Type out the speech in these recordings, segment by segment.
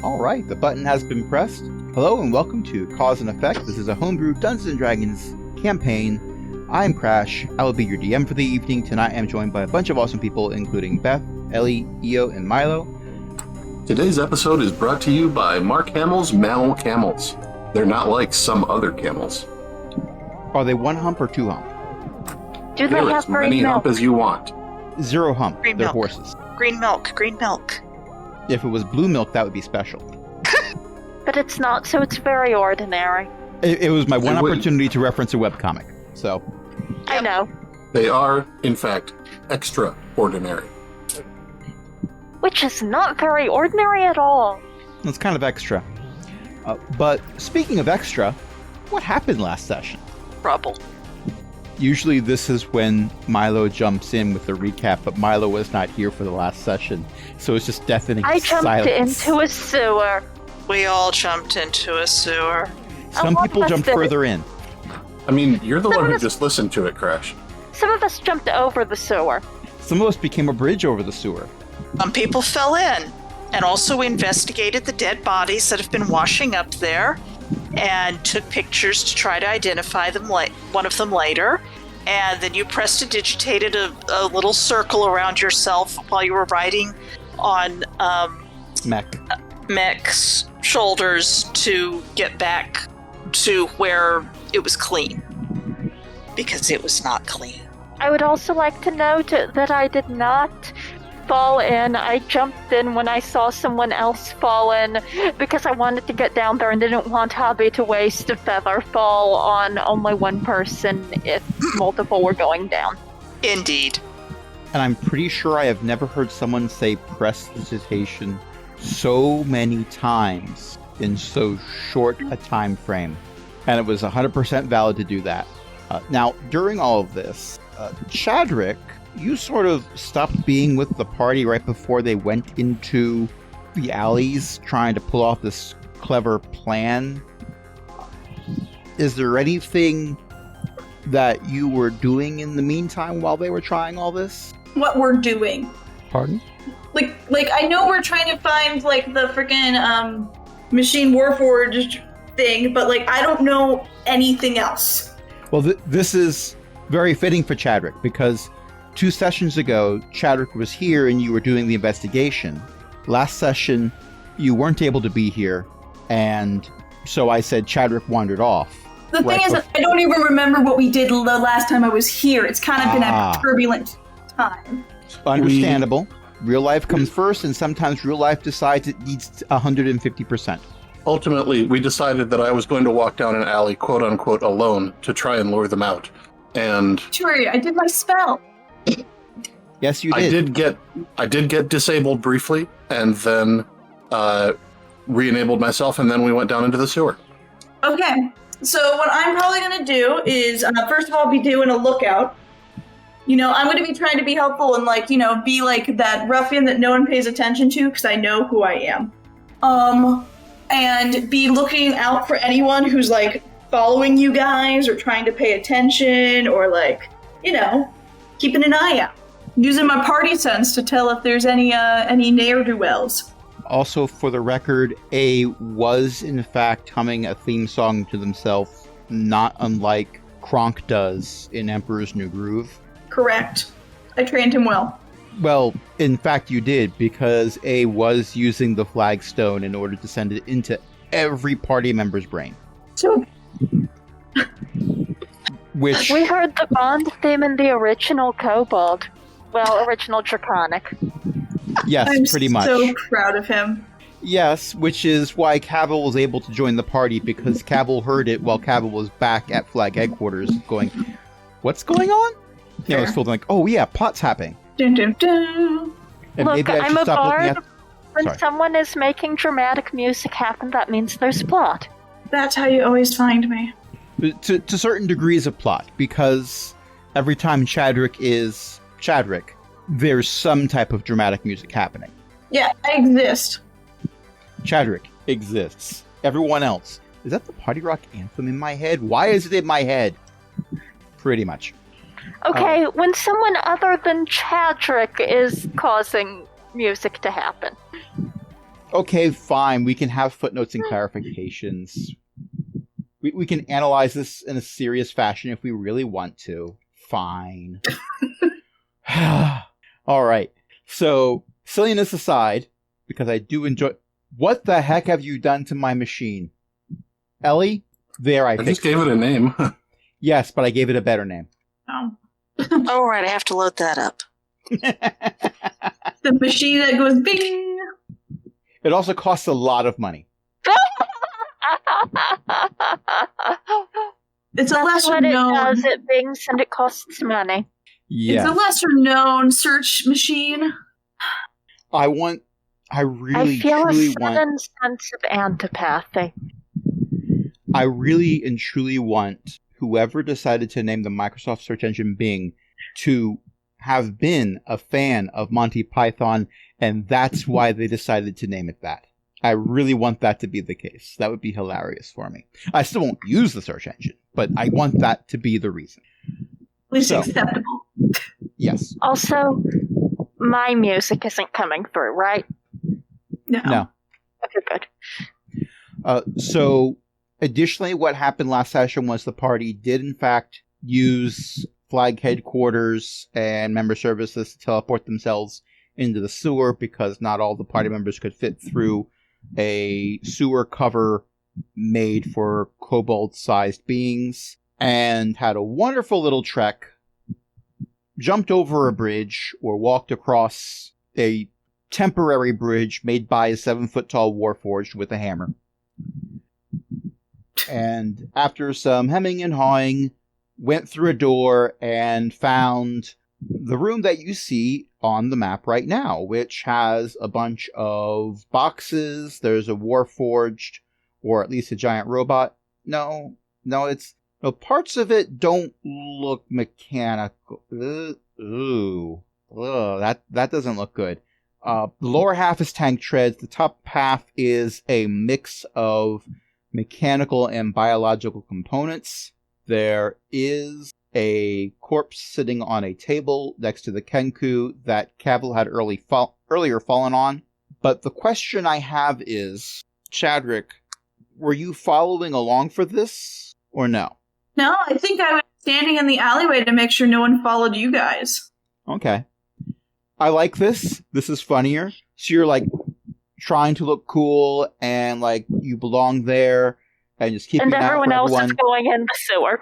All right, the button has been pressed. Hello and welcome to Cause and Effect. This is a homebrew Dungeons & Dragons campaign. I'm Crash. I will be your DM for the evening. Tonight I'm joined by a bunch of awesome people, including Beth, Ellie, Io, and Milo. Today's episode is brought to you by Mark Hamill's Mammal Camels. They're not like some other camels. Are they one hump or two hump? Do they They're have as many green hump milk? as you want. Zero hump. Green They're milk. horses. Green milk, green milk. If it was blue milk, that would be special. But it's not, so it's very ordinary. It was my one It wouldn't. opportunity to reference a webcomic. So, I know. They are, in fact, extraordinary. Which is not very ordinary at all. it's kind of extra. But speaking of extra, what happened last session? Trouble. Usually this is when Milo jumps in with the recap, but Milo was not here for the last session, so it's just deafening I jumped silence. into a sewer. We all jumped into a sewer. Some lot people of us jumped did. further in. I mean, you're the Some one of who us- just listened to it, Crash. Some of us jumped over the sewer. Some of us became a bridge over the sewer. Some people fell in. And also we investigated the dead bodies that have been washing up there and took pictures to try to identify them, one of them later. And then you prestidigitated a little circle around yourself while you were riding on Mech's shoulders to get back to where it was clean. Because it was not clean. I would also like to note that I did not fall in. I jumped in when I saw someone else fall in because I wanted to get down there and didn't want Hobby to waste a feather fall on only one person if multiple were going down. Indeed. And I'm pretty sure I have never heard someone say prestidigitation so many times in so short a time frame. And it was 100% valid to do that. Now, during all of this, Chadrick, you sort of stopped being with the party right before they went into the alleys trying to pull off this clever plan. Is there anything that you were doing in the meantime while they were trying all this? What we're doing. Pardon? Like I know we're trying to find like the freaking machine warforged thing, but like I don't know anything else. Well, this is very fitting for Chadrick because 2 sessions ago, Chadrick was here and you were doing the investigation. Last session, you weren't able to be here, and so I said Chadrick wandered off. The thing is, I don't even remember what we did the last time I was here. It's kind of been a turbulent time. Understandable. Real life comes first, and sometimes real life decides it needs 150%. Ultimately, we decided that I was going to walk down an alley, quote-unquote, alone, to try and lure them out. And Sure, I did my spell. Yes, you did. I did get disabled briefly, and then re-enabled myself, and then we went down into the sewer. Okay, so what I'm probably going to do is, first of all, be doing a lookout. You know, I'm going to be trying to be helpful and, like, you know, be like that ruffian that no one pays attention to because I know who I am. And be looking out for anyone who's, like, following you guys or trying to pay attention or, like, you know, keeping an eye out. Using my party sense to tell if there's any ne'er-do-wells. Also, for the record, A was, in fact, humming a theme song to themselves, not unlike Kronk does in Emperor's New Groove. Correct. I trained him well. Well, in fact, you did, because A was using the flagstone in order to send it into every party member's brain. So, Which, We heard the Bond theme in the original Kobold. Well, original Draconic. yes, I'm pretty much. so proud of him. Yes, which is why Cavil was able to join the party, because Cavil heard it while Cavil was back at Flag Headquarters going, what's going on? You know, it's feeling like, oh yeah, plot's happening. Dun, dun, dun. And Look, maybe I I'm should a stop looking bard. at... When Sorry. someone is making dramatic music happen, that means there's plot. That's how you always find me. To certain degrees of plot, because every time Chadrick is Chadrick, there's some type of dramatic music happening. Yeah, I exist. Chadrick exists. Everyone else. Is that the Party Rock anthem in my head? Why is it in my head? Pretty much. Okay, when someone other than Chadrick is causing music to happen. Okay, fine. We can have footnotes and clarifications. We can analyze this in a serious fashion if we really want to. Fine. All right. So, silliness aside, because I do enjoy... What the heck have you done to my machine? Ellie? There, I just gave it a name. Yes, but I gave it a better name. Oh. Oh, right, I have to load that up. The machine that goes bing. It also costs a lot of money. It's a That's lesser what it known. does. It bings and it costs money. Yes. It's a lesser known search machine. I I really, feel a truly want... sudden sense of antipathy. I really and truly want whoever decided to name the Microsoft search engine Bing to have been a fan of Monty Python, and that's why they decided to name it that. I really want that to be the case. That would be hilarious for me. I still won't use the search engine, but I want that to be the reason. At least So. acceptable. Yes. Also, my music isn't coming through, right? No. Okay, good. So, additionally, what happened last session was the party did, in fact, use flag headquarters and member services to teleport themselves into the sewer because not all the party members could fit through a sewer cover made for kobold-sized beings, and had a wonderful little trek, jumped over a bridge, or walked across a temporary bridge made by a 7-foot-tall warforged with a hammer. And after some hemming and hawing, went through a door and found the room that you see on the map right now, which has a bunch of boxes. There's a warforged, or at least a giant robot. No, parts of it don't look mechanical. Ooh. Ugh, that doesn't look good. The lower half is tank treads. The top half is a mix of mechanical and biological components. There is a corpse sitting on a table next to the Kenku that Cavil had earlier fallen on. But the question I have is, Chadrick, were you following along for this, or no? No, I think I was standing in the alleyway to make sure no one followed you guys. Okay. I like this. This is funnier. So you're like trying to look cool and like you belong there and just keeping And an eye out everyone for else everyone. is going in the sewer.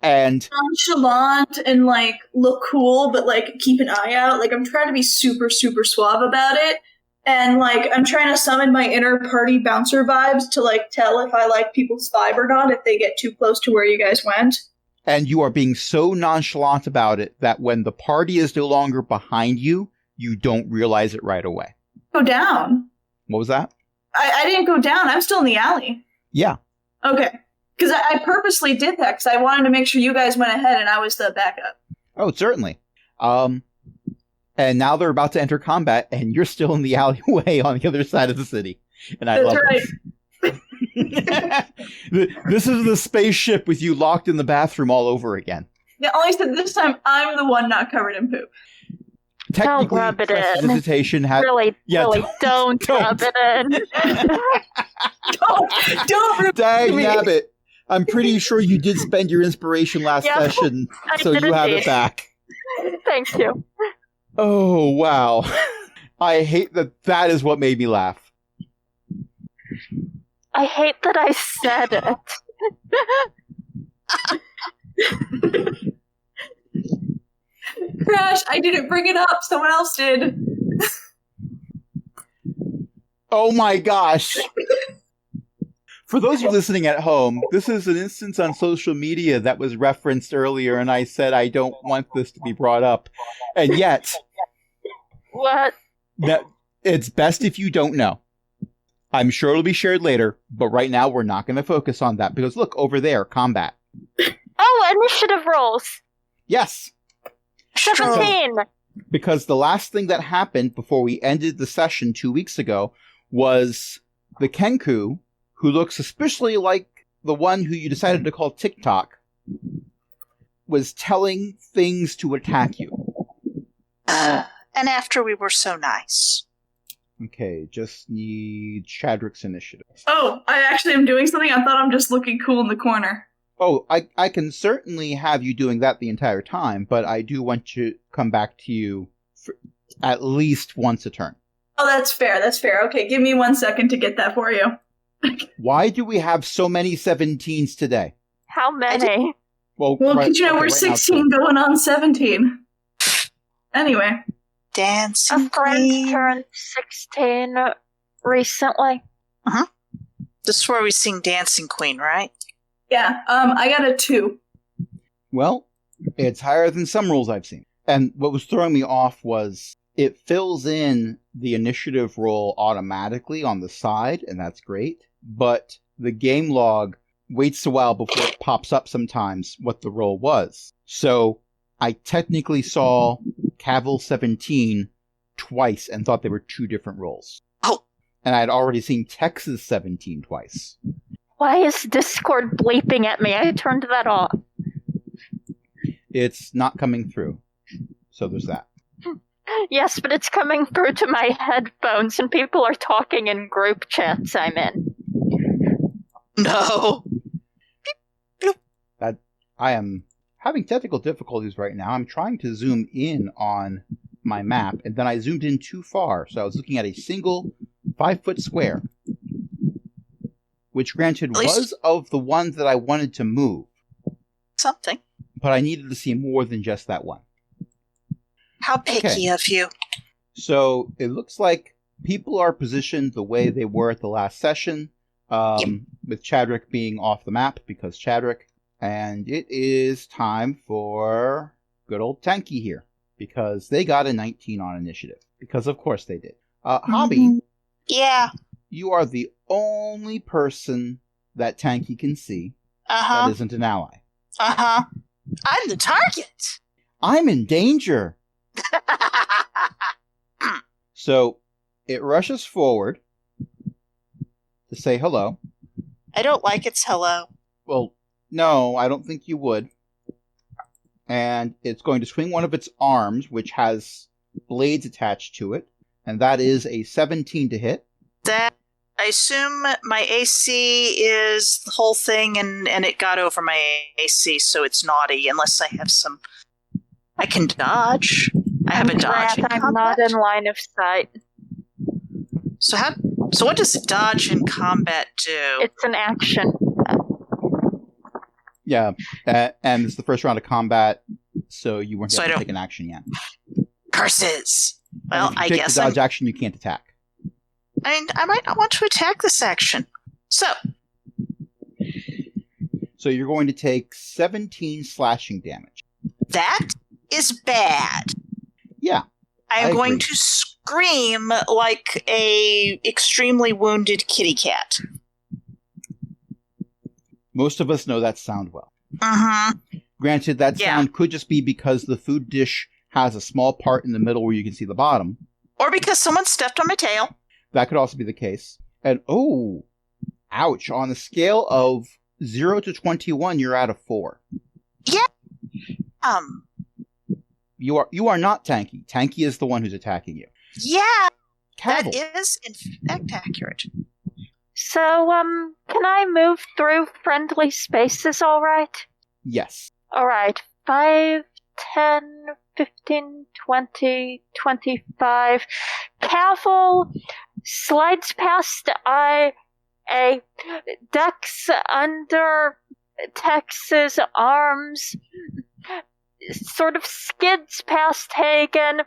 And Nonchalant and like look cool, but like keep an eye out. Like I'm trying to be super, super suave about it. And like I'm trying to summon my inner party bouncer vibes to like tell if I like people's vibe or not if they get too close to where you guys went. And you are being so nonchalant about it that when the party is no longer behind you, you don't realize it right away. Go down. What was that? I didn't go down. I'm still in the alley. Yeah. Okay. Because I purposely did that because I wanted to make sure you guys went ahead and I was the backup. Oh, certainly. And now they're about to enter combat, and you're still in the alleyway on the other side of the city. And I love right. this. This is the spaceship with you locked in the bathroom all over again. Yeah, only said this time I'm the one not covered in poop. Don't rub it in. Prestidigitation had Really, don't don't. rub it in. Don't Dang me. nabbit. I'm pretty sure you did spend your inspiration last Yeah, session, I so did you have indeed. it back. Thank you. Oh, wow. I hate that is what made me laugh. I hate that I said it. Crash, I didn't bring it up. Someone else did. Oh my gosh. For those of you listening at home, this is an instance on social media that was referenced earlier, and I said I don't want this to be brought up. And yet, What? it's best if you don't know. I'm sure it'll be shared later, but right now we're not going to focus on that, because look, over there, combat. Oh, initiative rolls. Yes. 17. Because the last thing that happened before we ended the session 2 weeks ago was the Kenku, who looks suspiciously like the one who you decided to call TikTok, was telling things to attack you. And after we were so nice. Okay, just need Chadrick's initiative. Oh, I actually am doing something. I thought I'm just looking cool in the corner. Oh, I can certainly have you doing that the entire time, but I do want to come back to you for at least once a turn. Oh, that's fair. That's fair. Okay, give me 1 second to get that for you. Why do we have so many 17s today? How many? Well, because we're right 16 now, going on 17. Anyway. Dancing A friend Queen. turned 16 recently. This is where we sing Dancing Queen, right? Yeah, I got a 2. Well, it's higher than some rules I've seen. And what was throwing me off was it fills in the initiative roll automatically on the side, and that's great. But the game log waits a while before it pops up sometimes what the roll was. So I technically saw Cavil 17 twice and thought they were 2 different rolls. Oh. And I had already seen Texas 17 twice. Why is Discord bleeping at me? I turned that off. It's not coming through. So there's that. Yes, but it's coming through to my headphones, and people are talking in group chats I'm in. No. I am having technical difficulties right now. I'm trying to zoom in on my map, and then I zoomed in too far, so I was looking at a single 5-foot square, which granted was of the ones that I wanted to move, Something. but I needed to see more than just that one. How picky of you. So it looks like people are positioned the way they were at the last session, with Chadrick being off the map because Chadrick. And it is time for good old Tanky here, because they got a 19 on initiative. Because of course they did. Hobby, Yeah. you are the only person that Tanky can see that isn't an ally. I'm the target. I'm in danger! So it rushes forward to say hello. I don't like its hello. Well, no, I don't think you would. And it's going to swing one of its arms, which has blades attached to it, and that is a 17 to hit. That I assume my AC is the whole thing, and it got over my AC, so it's naughty. Unless I have some, I can dodge. I have a dodge. In I'm combat. not in line of sight. So how? So what does dodge in combat do? It's an action. Yeah, and it's the first round of combat, so you weren't So I able to don't- take an action yet. Curses. And Well, if you I take guess the dodge action, you can't attack. I might not want to attack this action. So So you're going to take 17 slashing damage. that is bad. Yeah, I I am going agree. to scream like a extremely wounded kitty cat. most of us know that sound well. Mm-hmm. Granted, that Yeah. sound could just be because the food dish has a small part in the middle where you can see the bottom. Or because someone stepped on my tail. That could also be the case. And oh, ouch. On a scale of 0 to 21, you're at a 4. You are not Tanky. Tanky is the one who's attacking you. Yeah, Cavil. that is in fact accurate. So, can I move through friendly spaces all right? Yes. All right. 5, 10, 15, 20, 25. Cavil slides past a ducks under Tex's arms, sort of skids past Hagen,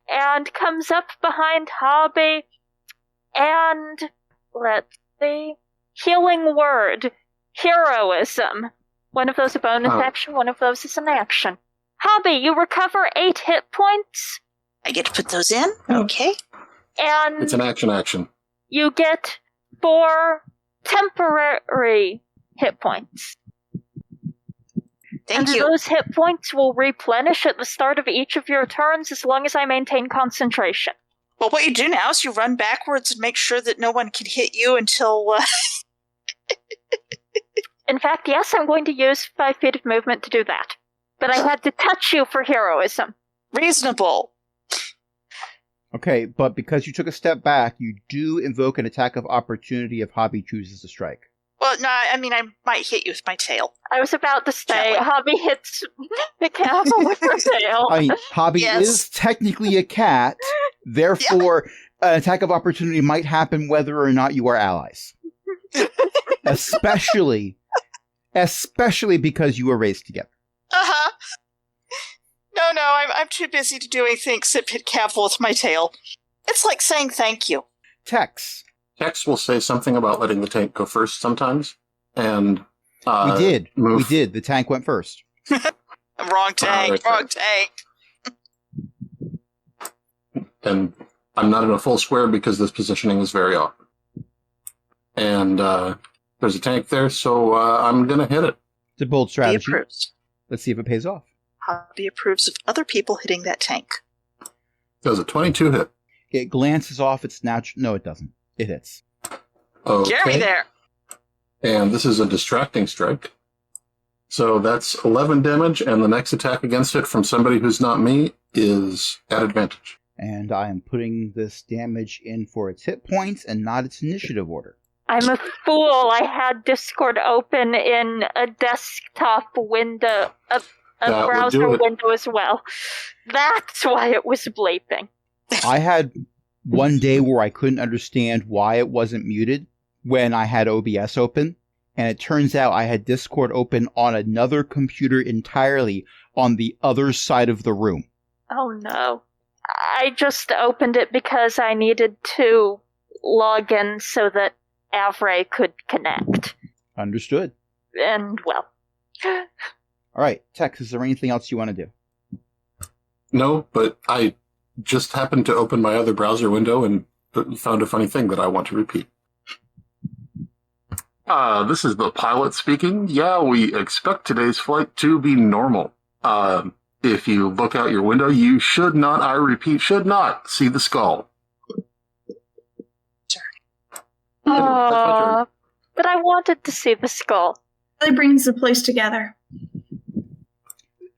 and comes up behind Hobby, and let's see, healing word, heroism. One of those a bonus action, one of those is an action. Hobby, you recover 8 hit points, I get to put those in? Okay. and It's an action. you get 4 temporary hit points. Thank and you. those hit points will replenish at the start of each of your turns as long as I maintain concentration. Well, what you do now is you run backwards and make sure that no one can hit you until... In fact, yes, I'm going to use 5 feet of movement to do that. But I had to touch you for heroism. reasonable. Okay, but because you took a step back, you do invoke an attack of opportunity if Hobby chooses to strike. Well, no, I mean, I might hit you with my tail. I was about to say, Gently. Hobby hits the castle with her tail. I mean, Hobby Yes. is technically a cat, therefore, an attack of opportunity might happen whether or not you are allies. especially because you were raised together. Uh-huh. No, I'm too busy to do anything except hit Cavill with my tail. It's like saying thank you. Tex, Tex will say something about letting the tank go first sometimes, and we did. move. We did. The tank went first. Wrong tank, right. wrong tank. And I'm not in a full square because this positioning is very awkward. And there's a tank there, so I'm going to hit it. It's a bold He strategy. approves. Let's see if it pays off. Hobby approves of other people hitting that tank. Does a 22 hit? It glances off its natural... No, it doesn't. It hits. Okay. Jeremy there. And this is a distracting strike. So that's 11 damage, and the next attack against it from somebody who's not me is at advantage. And I am putting this damage in for its hit points and not its initiative order. I'm a fool. I had Discord open in a desktop window, a That would browser do it. window as well. That's why it was bleeping. I had one day where I couldn't understand why it wasn't muted when I had OBS open, and it turns out I had Discord open on another computer entirely on the other side of the room. Oh no. I just opened it because I needed to log in so that Avray could connect. Understood. And, well. All right, Tex, is there anything else you want to do? No, but I just happened to open my other browser window and found a funny thing that I want to repeat. This is the pilot speaking. Yeah, we expect today's flight to be normal. If you look out your window, you should not, I repeat, should not see the skull. Anyway, that's my turn. But I wanted to see the skull. Really brings the place together.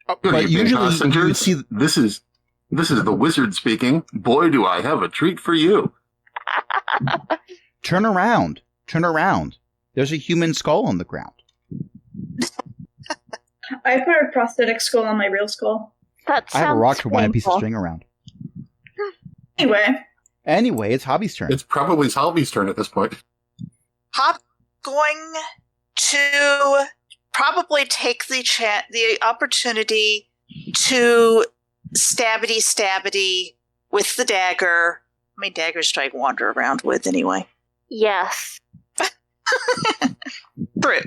Good But evening, usually you passengers. would see... This is the wizard speaking. Boy, do I have a treat for you. Turn around. Turn around. There's a human skull on the ground. I put a prosthetic skull on my real skull. That sounds I have a rock to wind a piece of painful. string around. Anyway, It's Hobby's turn. It's probably Salvy's turn at this point. Hop going to probably take the opportunity to stabbity with the dagger. How many daggers do I wander around with anyway? Yes. True.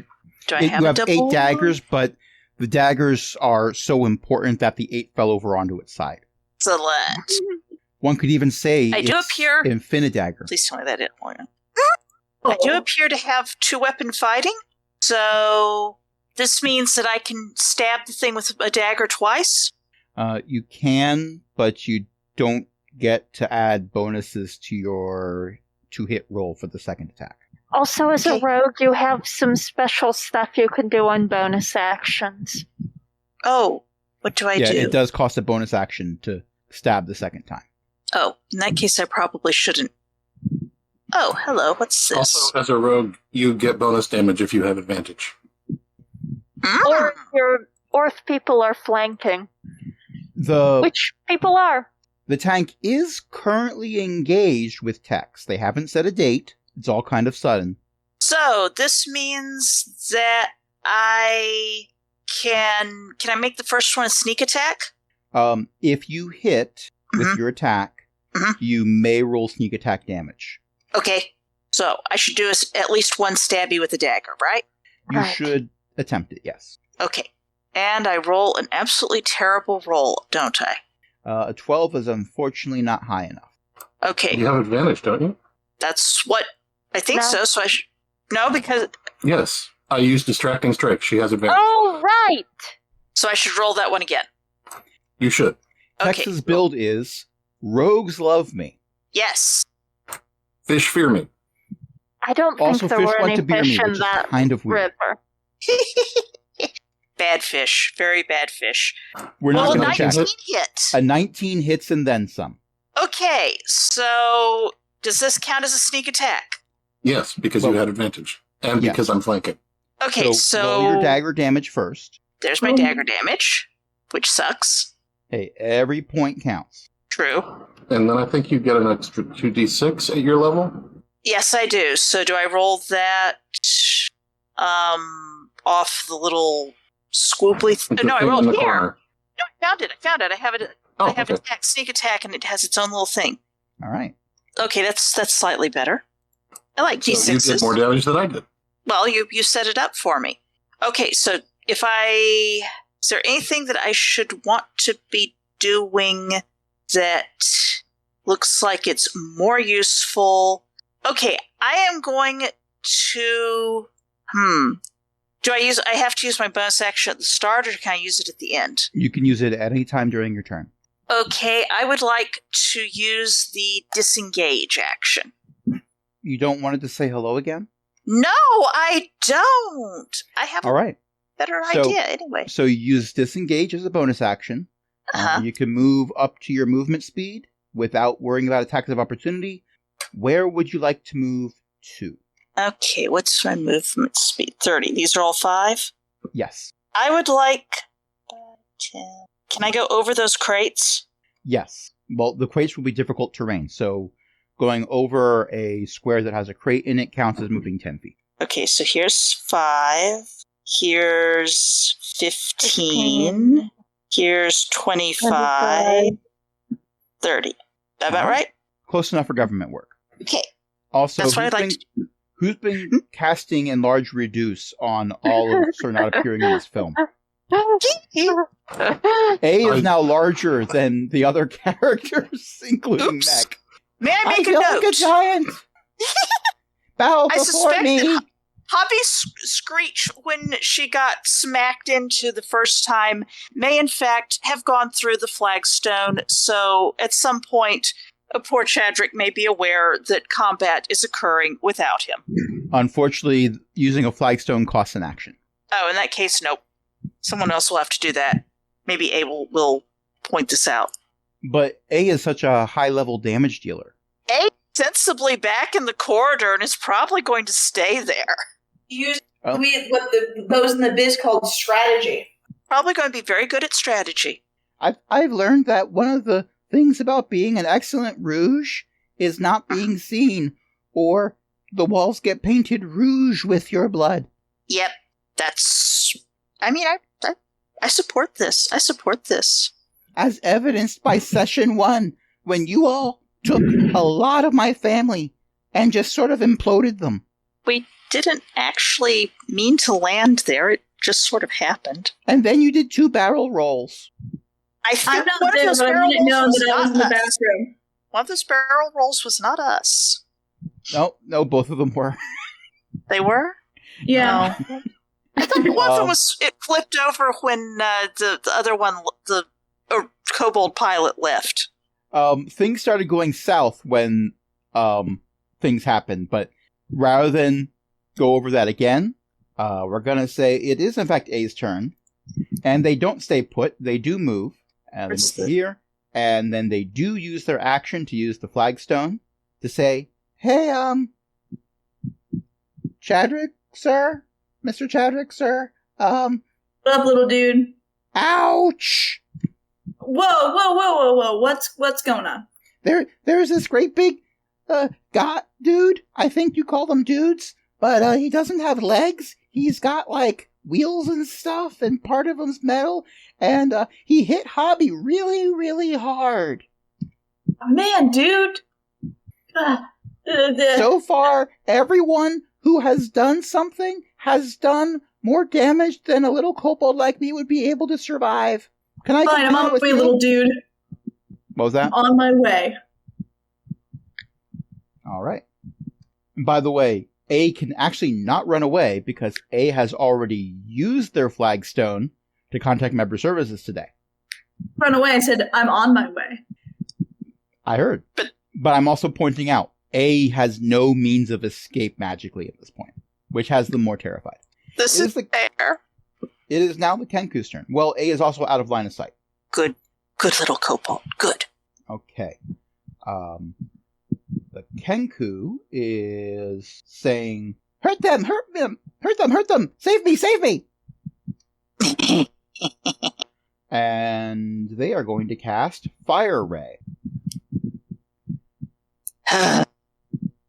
Do I You have have a 8 double? daggers, but the daggers are so important that the 8 fell over onto its side. Excellent. One could even say I do it's appear- Infinidagger. Please tell me that didn't work. I do appear to have 2-weapon fighting, so this means that I can stab the thing with a dagger twice. You can, but you don't get to add bonuses to your 2-hit roll for the second attack. Also, as a Okay. rogue, you have some special stuff you can do on bonus actions. Oh, what do I yeah, do? it does cost a bonus action to stab the second time. Oh, in that case, I probably shouldn't. Oh, hello. What's this? Also, as a rogue, you get bonus damage if you have advantage. Or if people are flanking. The Which people are. The tank is currently engaged with Tex. They haven't set a date. It's all kind of sudden. So this means that I can I make the first one a sneak attack? If you hit with Mhm. your attack, Mhm. you may roll sneak attack damage. Okay. So I should do at least one stabby with a dagger, right? You Right. should attempt it, yes. Okay. And I roll an absolutely terrible roll, don't I? A 12 is unfortunately not high enough. Okay. You have advantage, don't you? That's what I think No. so. So I should. No, because. Yes. I use distracting strike. She has advantage. Oh, right! So I should roll that one again. You should. Okay. Tex's build is Rogues Love Me. Yes. Fish fear me. I don't Also, think there fish were want any to beer fish me, in which is that kind of weird. river. Bad fish. Very bad fish. We're Well, not a going to check. 19 hit. A 19 hits and then some. Okay, so does this count as a sneak attack? Yes, because you had advantage. And Yes. because I'm flanking. Okay, so roll your dagger damage first. there's my dagger damage, which sucks. Hey, every point counts. True. And then I think you get an extra 2d6 at your level. Yes, I do. So do I roll that off the little swooply? It's a No, I thing rolled in the here. corner. No, I found it. I have it. Oh, I have okay. sneak attack, and it has its own little thing. All right. Okay, that's slightly better. I like So you D6s. did more damage than I did. Well, you set it up for me. Okay, so is there anything that I should want to be doing that looks like it's more useful? Okay, I am going to, do I have to use my bonus action at the start, or can I use it at the end? You can use it at any time during your turn. Okay, I would like to use the disengage action. You don't want it to say hello again? No, I don't. I have All right. a better So- idea anyway. So you use disengage as a bonus action. Uh-huh. You can move up to your movement speed without worrying about attacks of opportunity. Where would you like to move to? Okay, what's my movement speed? 30. These are all 5? Yes. I would like 10. Can I go over those crates? Yes. Well, the crates will be difficult terrain, so going over a square that has a crate in it counts as moving 10 feet. Okay, so here's 5. Here's 15. Here's 25. 30. That about right? Close enough for government work. Okay. Also, That's what I'd like who's been casting enlarge reduce on all of Sir not appearing in this film? A is now larger than the other characters, including Oops. Mech. May I make a feel note? like a giant. Bow I before suspect me. that Hobby's screech when she got smacked into the first time may in fact have gone through the flagstone, so at some point poor Chadrick may be aware that combat is occurring without him. Unfortunately, using a flagstone costs an action. Oh, in that case, nope. Someone else will have to do that. Maybe Abel will point this out. But A is such a high-level damage dealer. A sensibly back in the corridor and is probably going to stay there. Use Oh. those in the biz called strategy. Probably going to be very good at strategy. I've learned that one of the things about being an excellent rouge is not being seen, or the walls get painted rouge with your blood. Yep, that's... I mean, I support this. I support this. As evidenced by session 1, when you all took a lot of my family and just sort of imploded them. We didn't actually mean to land there. It just sort of happened. And then you did 2 barrel rolls. I think I'm not one of there, those but I barrel didn't know rolls that I was in the not us. bathroom. One of those barrel rolls was not us. No, both of them were. They were? Yeah. No. I thought one of them was... It flipped over when the other one, the kobold pilot left. Things started going south when things happened, but rather than go over that again, we're going to say it is in fact A's turn, and they don't stay put, they do move, and they Where's move here, and then they do use their action to use the flagstone to say, hey, Chadrick, sir? Mr. Chadrick, sir? What up, little dude? Ouch! Whoa! What's going on? There's this great big dude. I think you call them dudes, but he doesn't have legs. He's got like wheels and stuff, and part of him's metal. And he hit Hobby really, really hard. Man, dude. So far, everyone who has done something has done more damage than a little kobold like me would be able to survive. Can I Fine, I'm compare on my with way, you? little dude. What was that? On my way. All right. And by the way, A can actually not run away because A has already used their flagstone to contact member services today. Run away. I said, I'm on my way. I heard. But I'm also pointing out, A has no means of escape magically at this point, which has them more terrified. This It is is fair. It is now the Kenku's turn. Well, A is also out of line of sight. Good little kobold. Good. Okay. The Kenku is saying, "Hurt them! Hurt them! Hurt them! Hurt them! Save me! Save me!" And they are going to cast Fire Ray.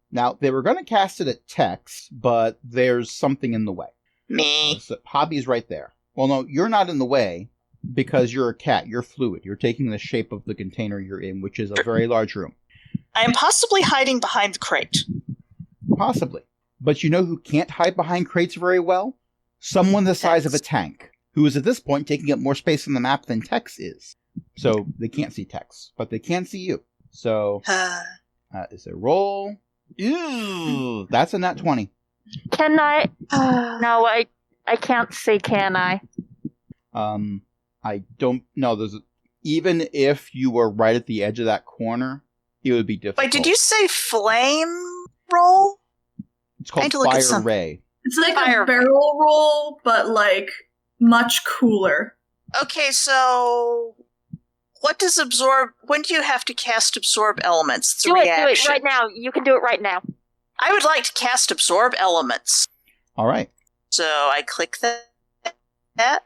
Now, they were going to cast it at Tex, but there's something in the way. Me. So Hobby's right there. Well, no, you're not in the way because you're a cat. You're fluid. You're taking the shape of the container you're in, which is a very large room. I am possibly hiding behind the crate. Possibly. But you know who can't hide behind crates very well? Someone the size of a tank, who is at this point taking up more space on the map than Tex is. So they can't see Tex, but they can see you. So is a roll. Ew, that's a nat 20. Can I? No, I can't see. Can I? I don't know. Even if you were right at the edge of that corner, it would be difficult. Wait, did you say flame roll? It's called Fire Ray. It's like a barrel roll, but like much cooler. Okay, so what does absorb? When do you have to cast absorb elements? It's a reaction. Do it right now. You can do it right now. I would like to cast absorb elements. All right. So I click that.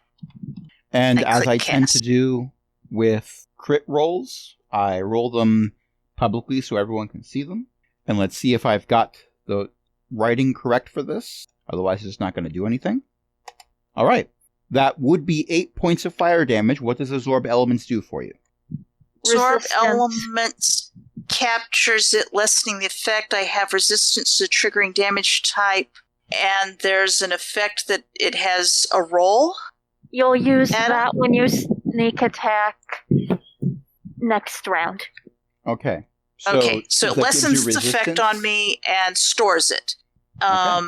And as I tend to do with crit rolls, I roll them publicly so everyone can see them. And let's see if I've got the writing correct for this. Otherwise, it's not going to do anything. All right. That would be 8 points of fire damage. What does absorb elements do for you? Absorb elements captures it, lessening the effect. I have resistance to triggering damage type. And there's an effect that it has a roll. You'll use that when you sneak attack next round. Okay. So it lessens its effect on me and stores it. Okay.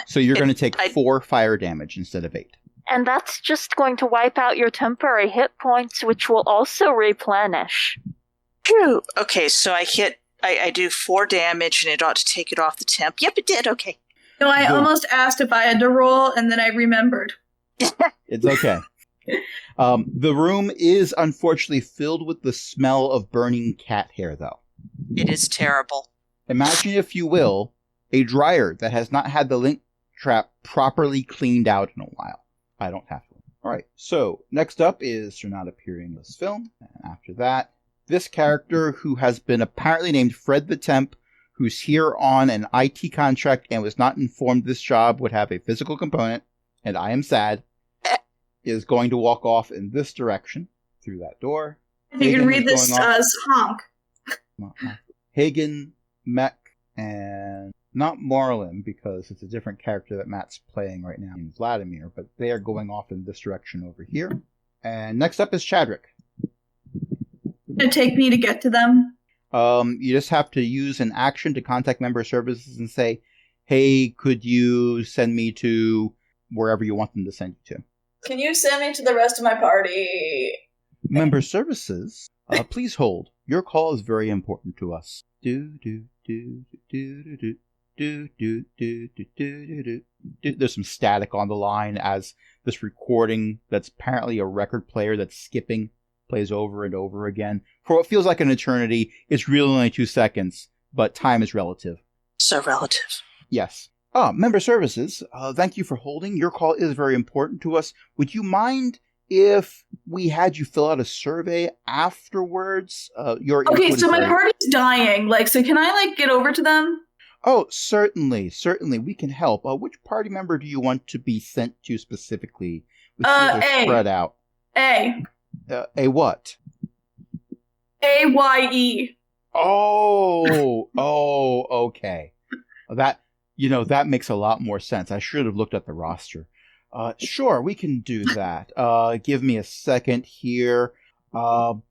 So you're going to take 4 fire damage instead of 8. And that's just going to wipe out your temporary hit points, which will also replenish. True. Okay, so I do 4 damage and it ought to take it off the temp. Yep, it did. Okay. No, I almost asked if I had to roll, and then I remembered. It's okay. The room is unfortunately filled with the smell of burning cat hair, though. It is terrible. Imagine, if you will, a dryer that has not had the link trap properly cleaned out in a while. I don't have to. All right, so next up is you're not appearing in this film. And after that, this character who has been apparently named Fred the Temp, who's here on an IT contract and was not informed this job would have a physical component, and I am sad, is going to walk off in this direction through that door. You can read this as honk. Hagen, Mech, and not Marlin, because it's a different character that Matt's playing right now in Vladimir, but they are going off in this direction over here. And next up is Chadrick. It'd take me to get to them. You just have to use an action to contact member services and say, hey, could you send me to wherever you want them to send you to? Can you send me to the rest of my party? Member services, please hold. Your call is very important to us. There's some static on the line as this recording that's apparently a record player that's skipping plays over and over again. For what feels like an eternity, it's really only 2 seconds, but time is relative. So relative. Yes. Member services, thank you for holding. Your call is very important to us. Would you mind if we had you fill out a survey afterwards? Okay, so my party's dying. So can I, get over to them? Oh, certainly. We can help. Which party member do you want to be sent to specifically? A. Spread out. A. A what? AYE. Oh, okay. That makes a lot more sense. I should have looked at the roster. Sure, we can do that. Give me a second here. Now,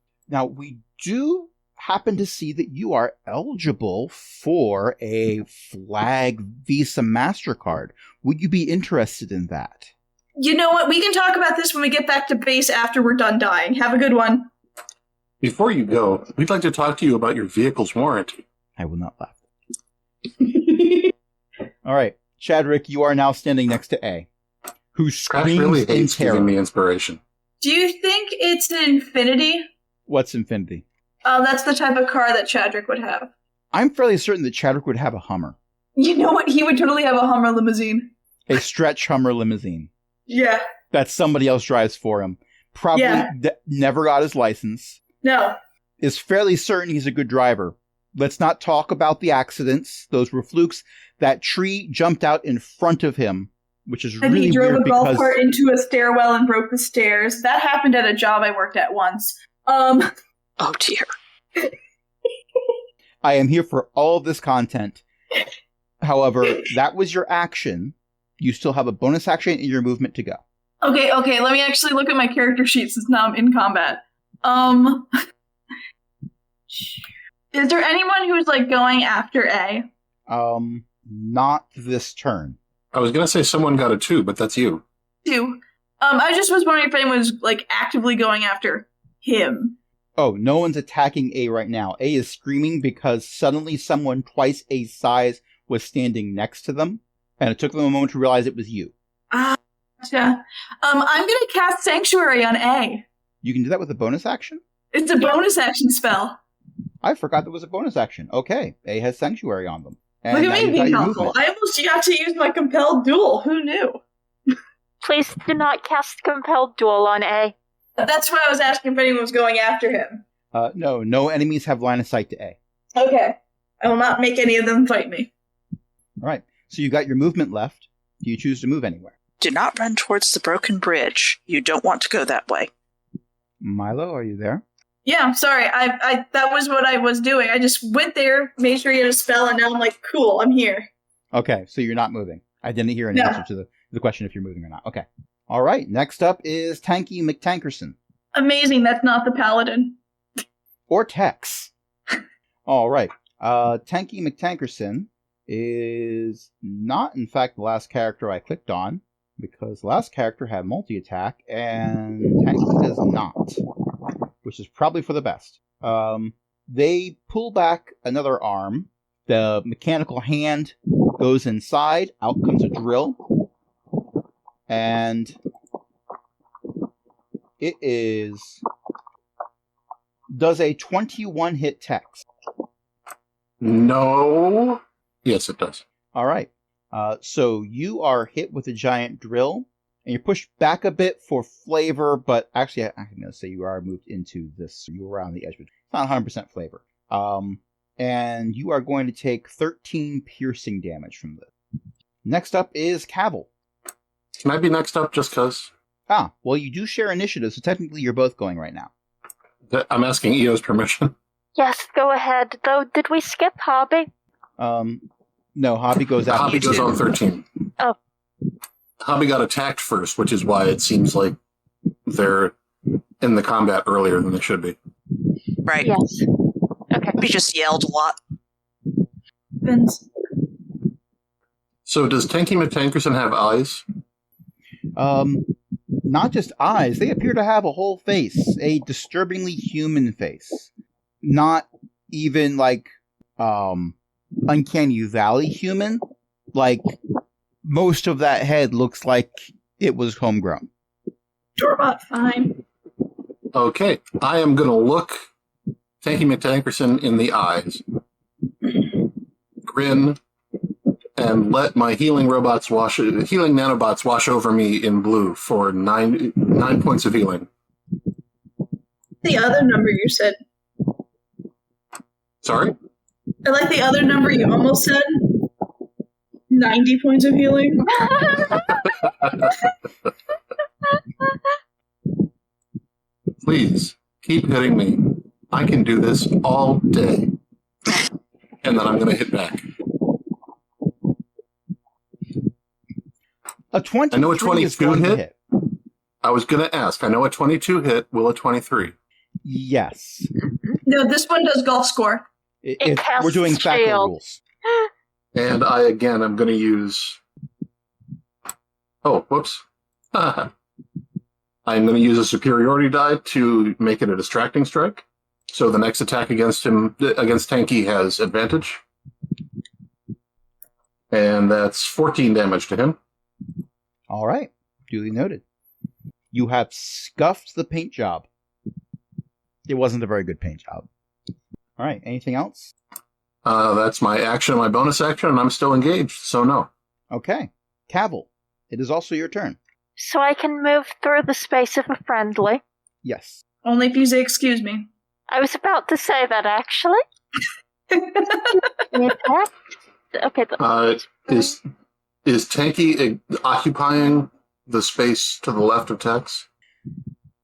we do happen to see that you are eligible for a Flag Visa MasterCard. Would you be interested in that? You know what? We can talk about this when we get back to base after we're done dying. Have a good one. Before you go, we'd like to talk to you about your vehicle's warranty. I will not laugh. All right, Chadrick, you are now standing next to A, who screams really in hates terror. giving me inspiration. Do you think it's an infinity? What's infinity? That's the type of car that Chadrick would have. I'm fairly certain that Chadwick would have a Hummer. You know what? He would totally have a Hummer limousine. A stretch Hummer limousine. Yeah. That somebody else drives for him. Probably never got his license. No. Is fairly certain he's a good driver. Let's not talk about the accidents. Those were flukes. That tree jumped out in front of him, which is And really he drove weird a golf because cart into a stairwell and broke the stairs. That happened at a job I worked at once. Oh dear. I am here for all of this content. However, that was your action. You still have a bonus action in your movement to go. Okay, let me actually look at my character sheet since now I'm in combat. Is there anyone who's, like, going after A? Not this turn. I was going to say someone got a 2, but that's you. 2. I just was wondering if anyone was, like, actively going after him. Oh, no one's attacking A right now. A is screaming because suddenly someone twice A's size was standing next to them, and it took them a moment to realize it was you. Gotcha. I'm gonna cast Sanctuary on A. You can do that with a bonus action? It's a bonus action spell. I forgot there was a bonus action. Okay, A has Sanctuary on them. And Look now at me you've got being your helpful. movement. I almost got to use my Compelled Duel. Who knew? Please do not cast Compelled Duel on A. That's why I was asking if anyone was going after him. No enemies have line of sight to A. Okay. I will not make any of them fight me. All right, so you got your movement left. Do you choose to move anywhere? Do not run towards the broken bridge. You don't want to go that way. Milo, are you there? Yeah, sorry. I that was what I was doing. I just went there, made sure he had a spell, and now I'm like, cool, I'm here. Okay, so you're not moving. I didn't hear an No. answer to the question if you're moving or not. Okay. All right, next up is Tanky McTankerson. Amazing, that's not the paladin. Or Tex. All right. Tanky McTankerson is not, in fact, the last character I clicked on, because the last character had multi-attack, and Tanky does not, which is probably for the best. They pull back another arm. The mechanical hand goes inside. Out comes a drill. And it does a 21 hit Tex. No. Yes, it does. All right. So you are hit with a giant drill, and you're pushed back a bit for flavor, but actually, I'm going to say you are moved into this. You were on the edge, but it's not 100% flavor. And you are going to take 13 piercing damage from this. Next up is Cavil. Can I be next up just because? Well, you do share initiative, so technically you're both going right now. I'm asking EO's permission. Yes, go ahead. Though, did we skip Hobby? No, Hobby goes out. Hobby goes on 13. Oh. Hobby got attacked first, which is why it seems like they're in the combat earlier than they should be. Right. Yes. Okay. We just yelled a lot. Vince. So does Tanky McTankerson have eyes? Not just eyes. They appear to have a whole face. A disturbingly human face. Not even like, Uncanny Valley human. Like, most of that head looks like it was homegrown. Doorbot, fine. Okay, I am going to look Tanky McTankerson in the eyes, grin, and let my healing nanobots wash over me in blue for 9 points of healing. The other number you said. Sorry? I like the other number you almost said. 90 points of healing. Please, keep hitting me. I can do this all day. And then I'm going to hit back. A 20. I know a 22 hit. I was going to ask. I know a 22 hit. Will a 23? Yes. No, this one does golf score. We're doing factor shield. rules. And I, again, I'm going to use... Oh, whoops. I'm going to use a superiority die to make it a distracting strike. So the next attack against Tanky has advantage. And that's 14 damage to him. All right. Duly noted. You have scuffed the paint job. It wasn't a very good paint job. All right. Anything else? That's my action, my bonus action, and I'm still engaged, so no. Okay. Cavil, it is also your turn. So I can move through the space of a friendly. Yes. Only if you say excuse me. I was about to say that, actually. Okay. Is Tanky occupying the space to the left of Tex?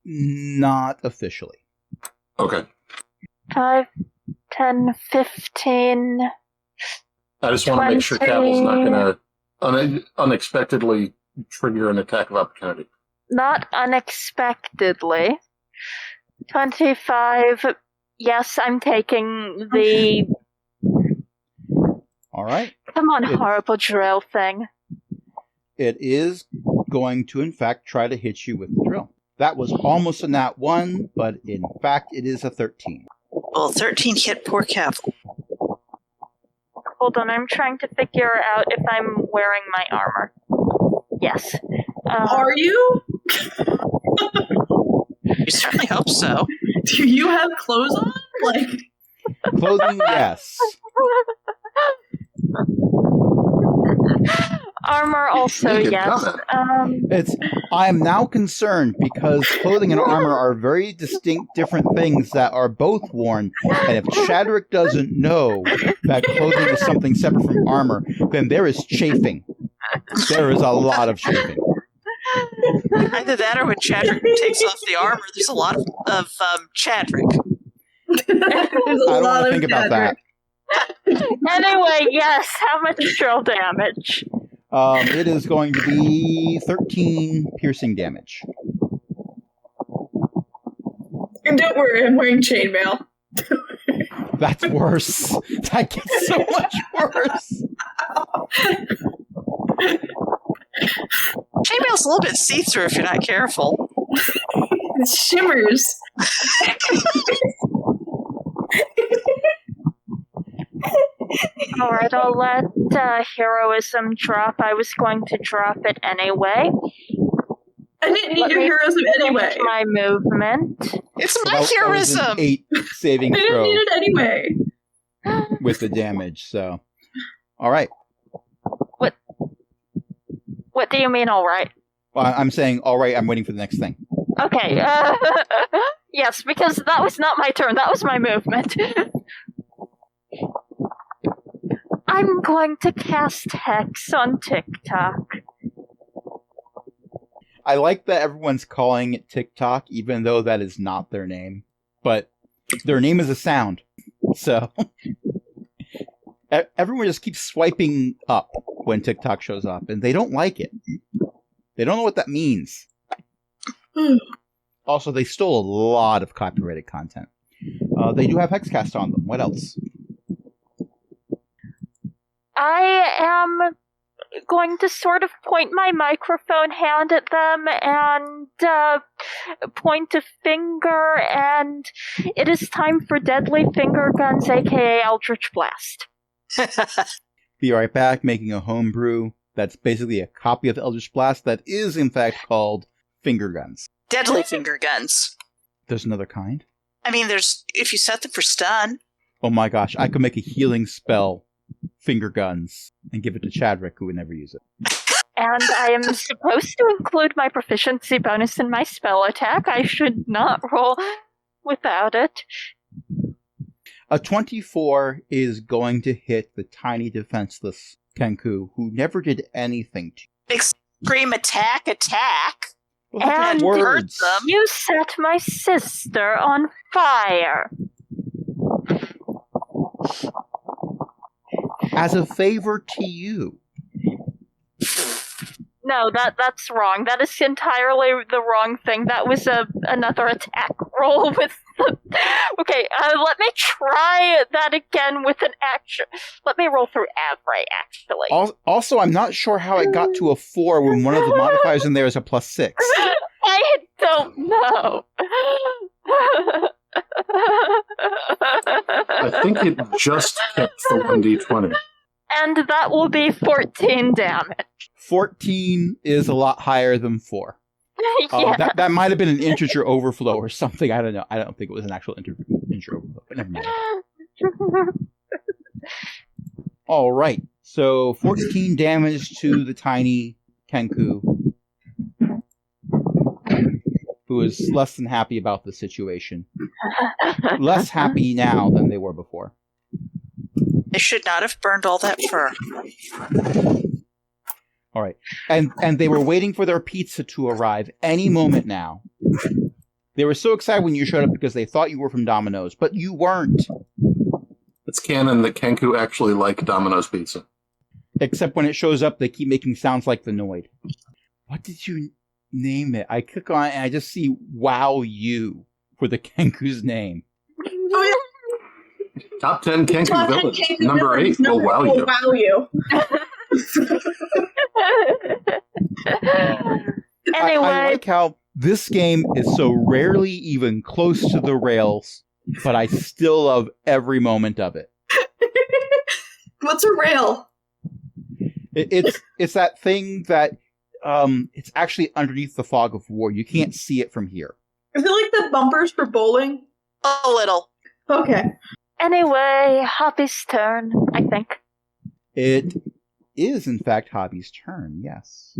Not officially. Okay. 5, 10, 15. I just want to make sure 20. Cavil's not going to unexpectedly trigger an attack of opportunity. Not unexpectedly. 25. Yes, I'm taking the... All right. Come on, horrible drill thing. It is going to, in fact, try to hit you with the drill. That was almost a nat 1, but in fact, it is a 13. Well, 13 hit poor Cavil. Hold on, I'm trying to figure out if I'm wearing my armor. Yes. Are you? You certainly hope so. Do you have clothes on? Like, Clothing, yes. Armor also, Make it yes. comment. I am now concerned because clothing and armor are very distinct different things that are both worn, and if Chadrick doesn't know that clothing is something separate from armor, then there is chafing. There is a lot of chafing. Either that or when Chadrick takes off the armor, there's a lot of Chadrick. there's I don't want to think about that. Anyway, yes, how much drill damage? It is going to be 13 piercing damage. And don't worry, I'm wearing chainmail. That's worse. That gets so much worse. Chainmail's a little bit see-through if you're not careful. It shimmers. Alright, I'll let heroism drop. I was going to drop it anyway. I didn't need Let your me heroism anyway. finish my movement. It's my That was an heroism! 8 saving I didn't throw need it anyway. with the damage, so. Alright. What do you mean, alright? Well, I'm saying, alright, I'm waiting for the next thing. Okay, yes, because that was not my turn, that was my movement. I'm going to cast Hex on TikTok. I like that everyone's calling it TikTok, even though that is not their name. But their name is a sound. So everyone just keeps swiping up when TikTok shows up, and they don't like it. They don't know what that means. Also, they stole a lot of copyrighted content. They do have Hexcast on them. What else? I am going to sort of point my microphone hand at them and point a finger, and it is time for Deadly Finger Guns, aka Eldritch Blast. Be right back, making a homebrew that's basically a copy of the Eldritch Blast that is, in fact, called Finger Guns. Deadly finger guns. There's another kind? I mean, there's if you set them for stun. Oh my gosh, I could make a healing spell, Finger Guns, and give it to Chadrick, who would never use it. And I am supposed to include my proficiency bonus in my spell attack. I should not roll without it. A 24 is going to hit the tiny defenseless Kenku, who never did anything to Big scream attack. Those are just And words. hurt them. You set my sister on fire. As a favor to you. No, that's wrong. That is entirely the wrong thing. That was another attack roll with the... Okay, let me try that again with an action. Let me roll through Avray, actually. Also, I'm not sure how it got to a 4 when one of the modifiers in there is a +6. I don't know. I think it just kept the 1d20. And that will be 14 damage. 14 is a lot higher than 4. Yeah. That might have been an integer overflow or something. I don't know. I don't think it was an actual integer overflow, but never mind. All right. So 14 damage to the tiny Kenku, who is less than happy about the situation. Less happy now than they were before. I should not have burned all that fur. All right. And they were waiting for their pizza to arrive any moment now. They were so excited when you showed up because they thought you were from Domino's, but you weren't. It's canon that Kenku actually like Domino's pizza. Except when it shows up, they keep making sounds like the Noid. What did you name it? I click on it and I just see Wow You for the Kenku's name. Oh, Top 10 Kenku Top 10 villains. Kenku Number villains. 8 will wow you. Wow you. Anyway, I like how this game is so rarely even close to the rails, but I still love every moment of it. What's a rail? It's that thing that it's actually underneath the fog of war. You can't see it from here. Is it like the bumpers for bowling? A little. Okay. anyway, Hoppy's turn, I think. It is, in fact, Hobby's turn, yes.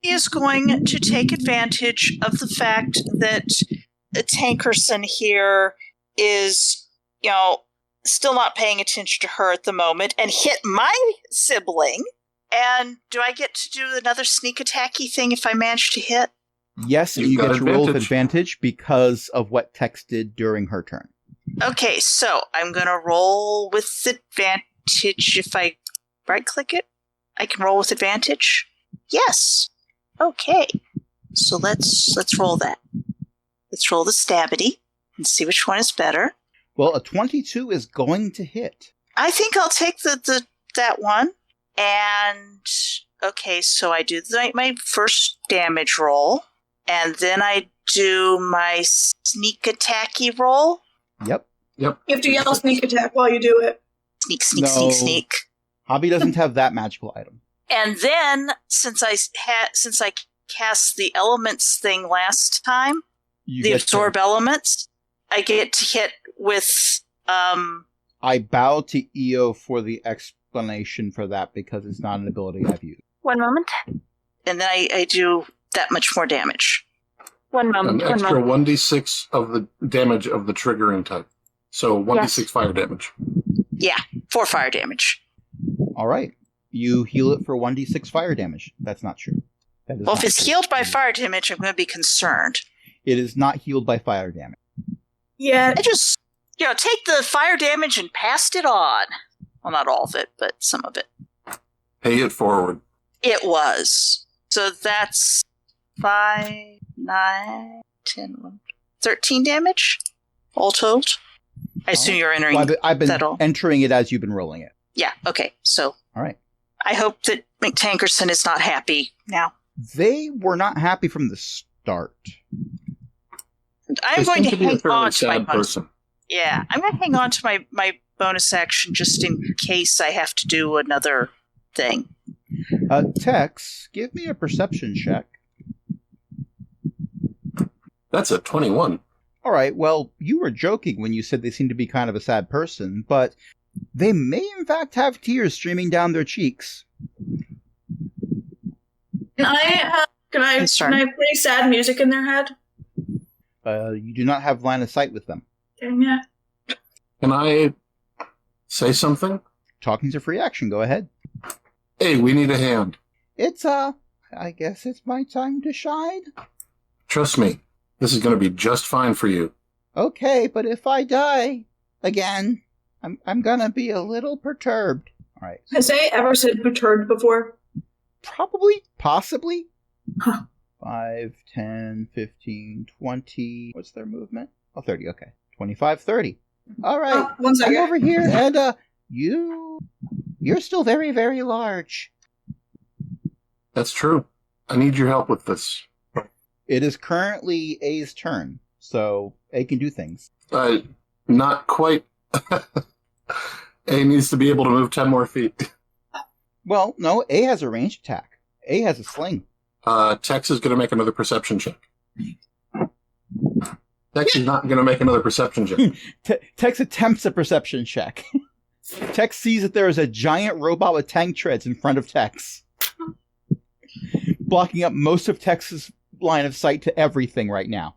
He is going to take advantage of the fact that Tankerson here is, still not paying attention to her at the moment and hit my sibling. And do I get to do another sneak attacky thing if I manage to hit? Yes, You've you got get to roll with advantage. advantage because of what Tex did during her turn. Okay, so I'm going to roll with advantage if I right-click it. I can roll with advantage? Yes. Okay. So let's roll that. Let's roll the stabity and see which one is better. Well, a 22 is going to hit. I think I'll take that one. And okay, so I do my first damage roll, and then I do my sneak attacky roll. Yep. Yep. You have to yell sneak attack while you do it. Sneak, sneak, No. sneak, sneak. Hobby doesn't have that magical item. And then since I cast the elements thing last time, You the get to- absorb elements, I get to hit with I bow to EO for the explanation for that because it's not an ability I've used. One moment. and then I do that much more damage. One An moment. One extra moment. 1d6 of the damage of the triggering type. So 1d6 Yes. fire damage. Yeah, 4 fire damage. All right. You heal it for 1d6 fire damage. That's not true. That is Well, if not it's true. healed by fire damage, I'm going to be concerned. It is not healed by fire damage. Yeah. I just, take the fire damage and passed it on. Well, not all of it, but some of it. Pay it forward. It was. So that's 5, 9, 10, 11, 13 damage, all told. I assume you're entering Well, I've been that all. entering it as you've been rolling it. Yeah, okay. So All right. I hope that McTankerson is not happy now. They were not happy from the start. I'm They going seem to be a hang fairly on to my sad bonus. person. Yeah, I'm going to hang on to my bonus action just in case I have to do another thing. Tex, give me a perception check. That's a 21. All right, well, you were joking when you said they seemed to be kind of a sad person, but they may in fact have tears streaming down their cheeks. Can I Concern. play sad music in their head? You do not have line of sight with them. Dang it. Can I say something? Talking's a free action. Go ahead. Hey, we need a hand. It's, I guess it's my time to shine. Trust me, this is going to be just fine for you. Okay, but if I die again, I'm gonna be a little perturbed. All right. Has they ever said perturbed before? Probably, possibly. Huh. 5, 10, 15, 20. What's their movement? Oh, 30. Okay. 25, 30. All right. Oh, one I'm second. over here, and you're still very, very large. That's true. I need your help with this. It is currently A's turn, so A can do things. Not quite. A needs to be able to move 10 more feet. Well, no, A has a ranged attack. A has a sling. Tex is going to make another perception check. Tex is not going to make another perception check. Tex attempts a perception check. Tex sees that there is a giant robot with tank treads in front of Tex, blocking up most of Tex's line of sight to everything right now.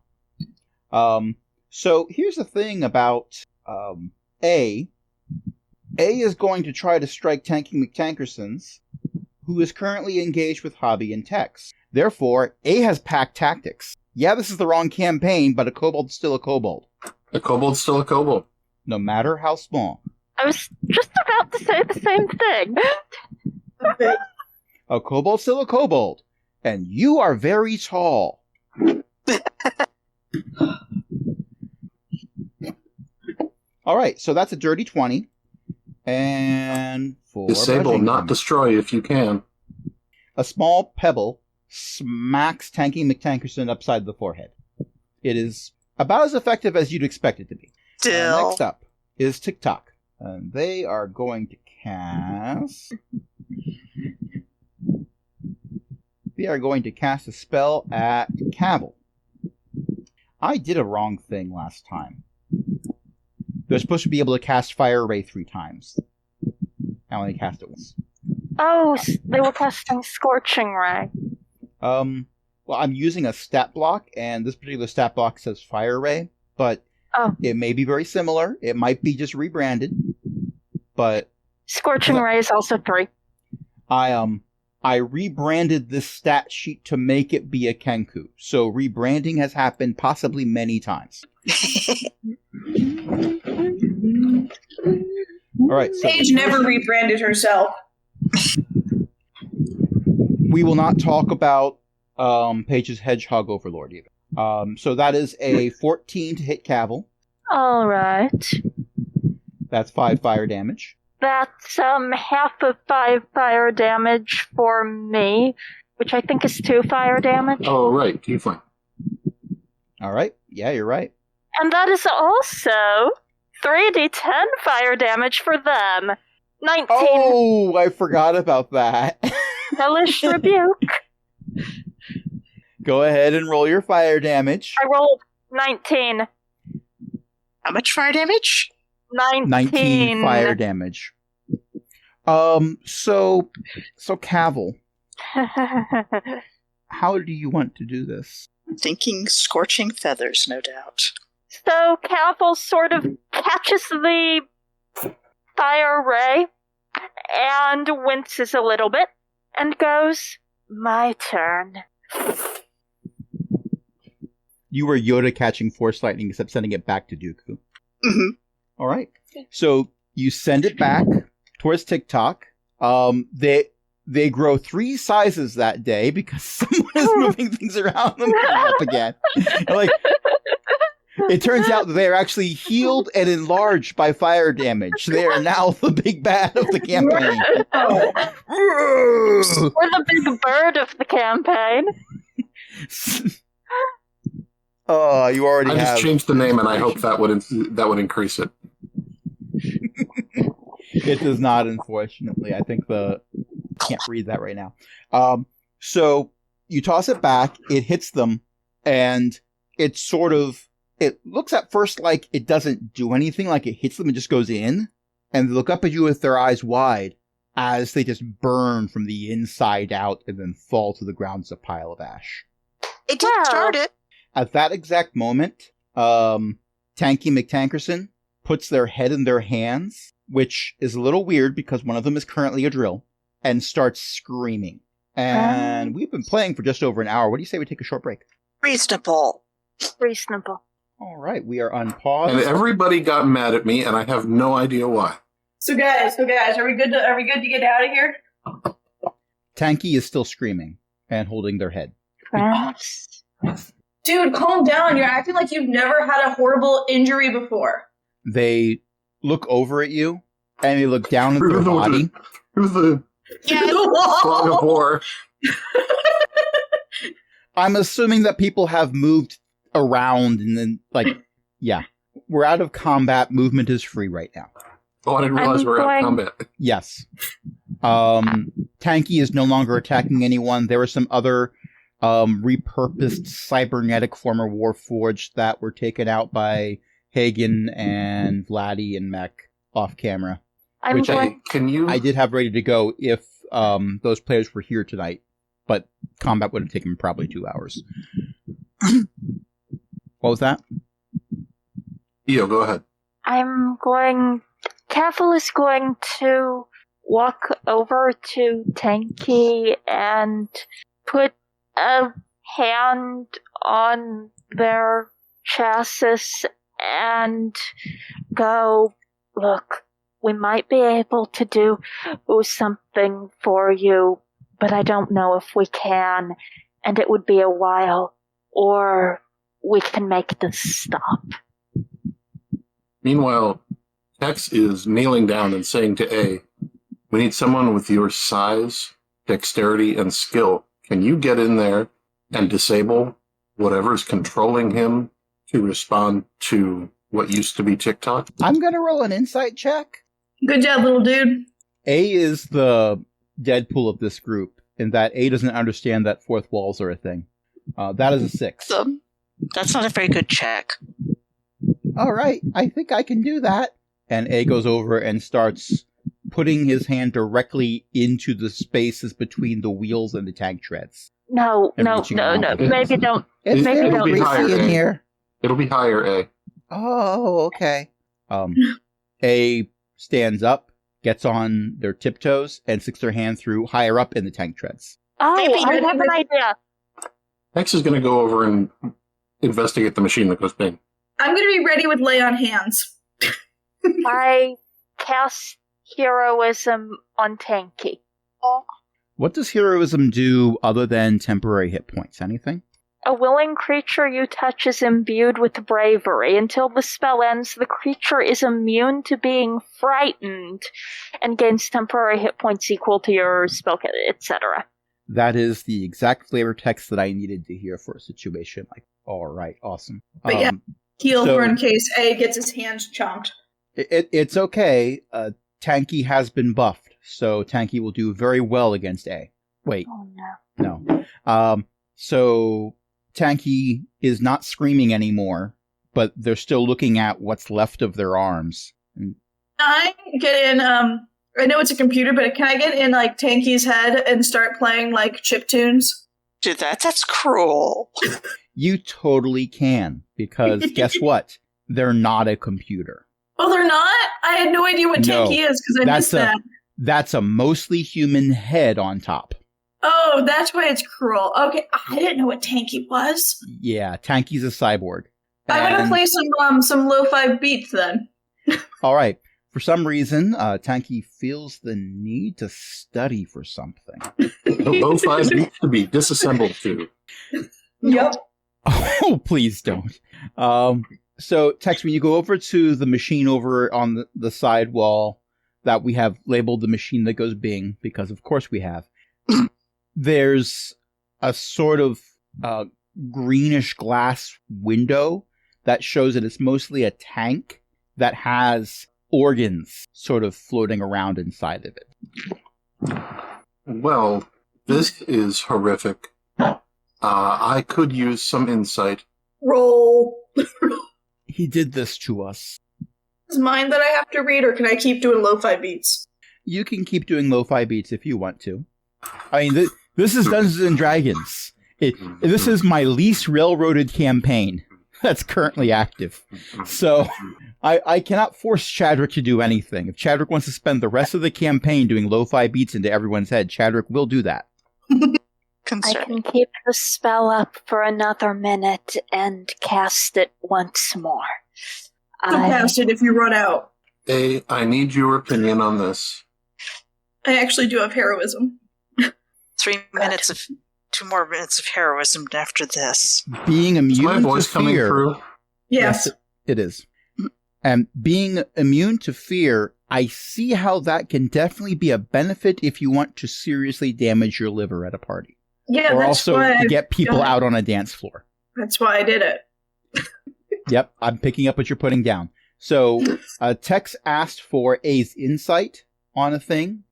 So here's the thing about A. A is going to try to strike Tanky McTankersons, who is currently engaged with Hobby and Tex. Therefore, A has pack tactics. Yeah, this is the wrong campaign, but a kobold's still a kobold. A kobold's still a kobold. No matter how small. I was just about to say the same thing. A kobold's still a kobold. And you are very tall. Alright, so that's a dirty 20. And for Disable, bludgeoning not damage. destroy if you can. A small pebble smacks Tanky McTankerson upside the forehead. It is about as effective as you'd expect it to be. Still. Next up is TikTok. And they are going to cast... They are going to cast a spell at Cavil. I did a wrong thing last time. They're supposed to be able to cast Fire Ray 3 times. I only cast it once. Oh, they were casting Scorching Ray. Well, I'm using a stat block, and this particular stat block says Fire Ray, but it may be very similar. It might be just rebranded, but Scorching Ray is also 3. I rebranded this stat sheet to make it be a Kenku, so rebranding has happened possibly many times. All right, so Paige never rebranded herself. we will not talk about Paige's Hedgehog Overlord either. So that is a 14 to hit Cavil. All right. That's 5 fire damage. That's half of 5 fire damage for me, which I think is 2 fire damage. Oh, right. Tiefling. All right. Yeah, you're right. And that is also 3d10 fire damage for them. 19. Oh, I forgot about that. Hellish Rebuke. Go ahead and roll your fire damage. I rolled 19. How much fire damage? 19 fire damage. So Cavil, how do you want to do this? Thinking scorching feathers, no doubt. So Cavill sort of catches the fire ray and winces a little bit and goes, "My turn." You were Yoda catching Force Lightning, except sending it back to Dooku. Mm-hmm. All right. So you send it back towards TikTok. They grow 3 sizes that day because someone is moving things around them up again. And like, it turns out that they are actually healed and enlarged by fire damage. They are now the big bad of the campaign. We're the big bird of the campaign. Oh, you already I have. just changed the name, and I hope that would increase it. It does not, unfortunately. I think can't read that right now. So you toss it back, it hits them, and it looks at first like it doesn't do anything, like it hits them and just goes in, and they look up at you with their eyes wide as they just burn from the inside out and then fall to the ground as a pile of ash. It didn't start it. At that exact moment, Tanky McTankerson puts their head in their hands, which is a little weird because one of them is currently a drill, and starts screaming. And we've been playing for just over an hour. What do you say we take a short break? Reasonable. Reasonable. All right, we are on pause. And everybody got mad at me, and I have no idea why. So guys, are we good to get out of here? Tanky is still screaming and holding their head. Dude, calm down. You're acting like you've never had a horrible injury before. They look over at you, and they look down at their body. Who's the fog of war? I'm assuming that people have moved around, and then, yeah. We're out of combat. Movement is free right now. Oh, I didn't realize we're out of combat. Yes. Tanky is no longer attacking anyone. There were some other repurposed cybernetic former Warforged that were taken out by Hagen and Vladdy and Mech off camera. I'm Which going. Can you? I did have ready to go if those players were here tonight, but combat would have taken probably 2 hours. What was that? Io, go ahead. I'm going. Cavill is going to walk over to Tanky and put a hand on their chassis and go, look, we might be able to do something for you, but I don't know if we can, and it would be a while, or we can make this stop. Meanwhile, Tex is kneeling down and saying to A, we need someone with your size, dexterity, and skill. Can you get in there and disable whatever's controlling him to respond to what used to be TikTok? I'm going to roll an insight check. Good job, little dude. A is the Deadpool of this group, in that A doesn't understand that fourth walls are a thing. That is a 6. That's not a very good check. All right, I think I can do that. And A goes over and starts putting his hand directly into the spaces between the wheels and the tank treads. No. And Maybe reaching out. don't. It's Maybe very don't. be higher, greasy in A. here. It'll be higher, A. Oh, okay. A stands up, gets on their tiptoes, and sticks their hand through higher up in the tank treads. Oh, Maybe I have an idea. Tex is going to go over and investigate the machine that goes bing. I'm going to be ready with lay on hands. I cast heroism on Tanky. What does heroism do other than temporary hit points? Anything? A willing creature you touch is imbued with bravery. Until the spell ends, the creature is immune to being frightened and gains temporary hit points equal to your spell, etc. That is the exact flavor text that I needed to hear for a situation like. All right, awesome. But yeah. Heal So- for in case A gets his hands chomped. It's okay. Tanky has been buffed, so Tanky will do very well against A. Wait, Oh no. no. So Tanky is not screaming anymore, but they're still looking at what's left of their arms. I get in, I know it's a computer, but can I get in, like, Tanky's head and start playing, like, chip tunes? Do that? That's cruel. You totally can, because guess what? They're not a computer. Oh, they're not? I had no idea what No, Tanky is, because I missed that. That's a mostly human head on top. Oh, that's why it's cruel. Okay, I didn't know what Tanky was. Yeah, Tanky's a cyborg. I'm gonna And- play some lo-fi beats then. All right. For some reason, Tanky feels the need to study for something. The lo-fi needs to be disassembled too. Yep. Oh, please don't. So, Tex, when you go over to the machine over on the side wall that we have labeled the machine that goes bing, because of course we have, there's a sort of greenish glass window that shows that it's mostly a tank that has organs sort of floating around inside of it. Well, this is horrific. I could use some insight. Roll. He did this to us. Is mine that I have to read, or can I keep doing lo-fi beats? You can keep doing lo-fi beats if you want to. I mean, this is Dungeons and Dragons. This is my least railroaded campaign that's currently active. So I cannot force Chadrick to do anything. If Chadrick wants to spend the rest of the campaign doing lo-fi beats into everyone's head, Chadrick will do that. I Concern. can keep the spell up for another minute and cast it once more. Don't cast it if you run out. I need your opinion on this. I actually do have heroism. 2 more minutes of heroism after this. Being Is immune my voice to coming fear. through? Yes. It is. And being immune to fear, I see how that can definitely be a benefit if you want to seriously damage your liver at a party. Yeah, or that's also why to get people done it. out on a dance floor. That's why I did it. Yep, I'm picking up what you're putting down. So, Tex asked for A's insight on a thing.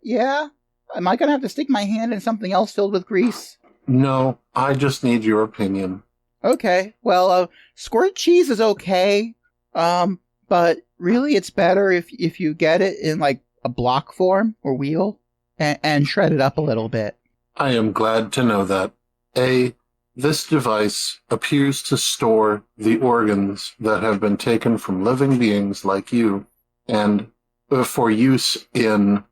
Yeah? Am I going to have to stick my hand in something else filled with grease? No, I just need your opinion. Okay, well, squirt cheese is okay, but really it's better if you get it in like a block form or wheel and shred it up a little bit. I am glad to know that. A, this device appears to store the organs that have been taken from living beings like you, and for use in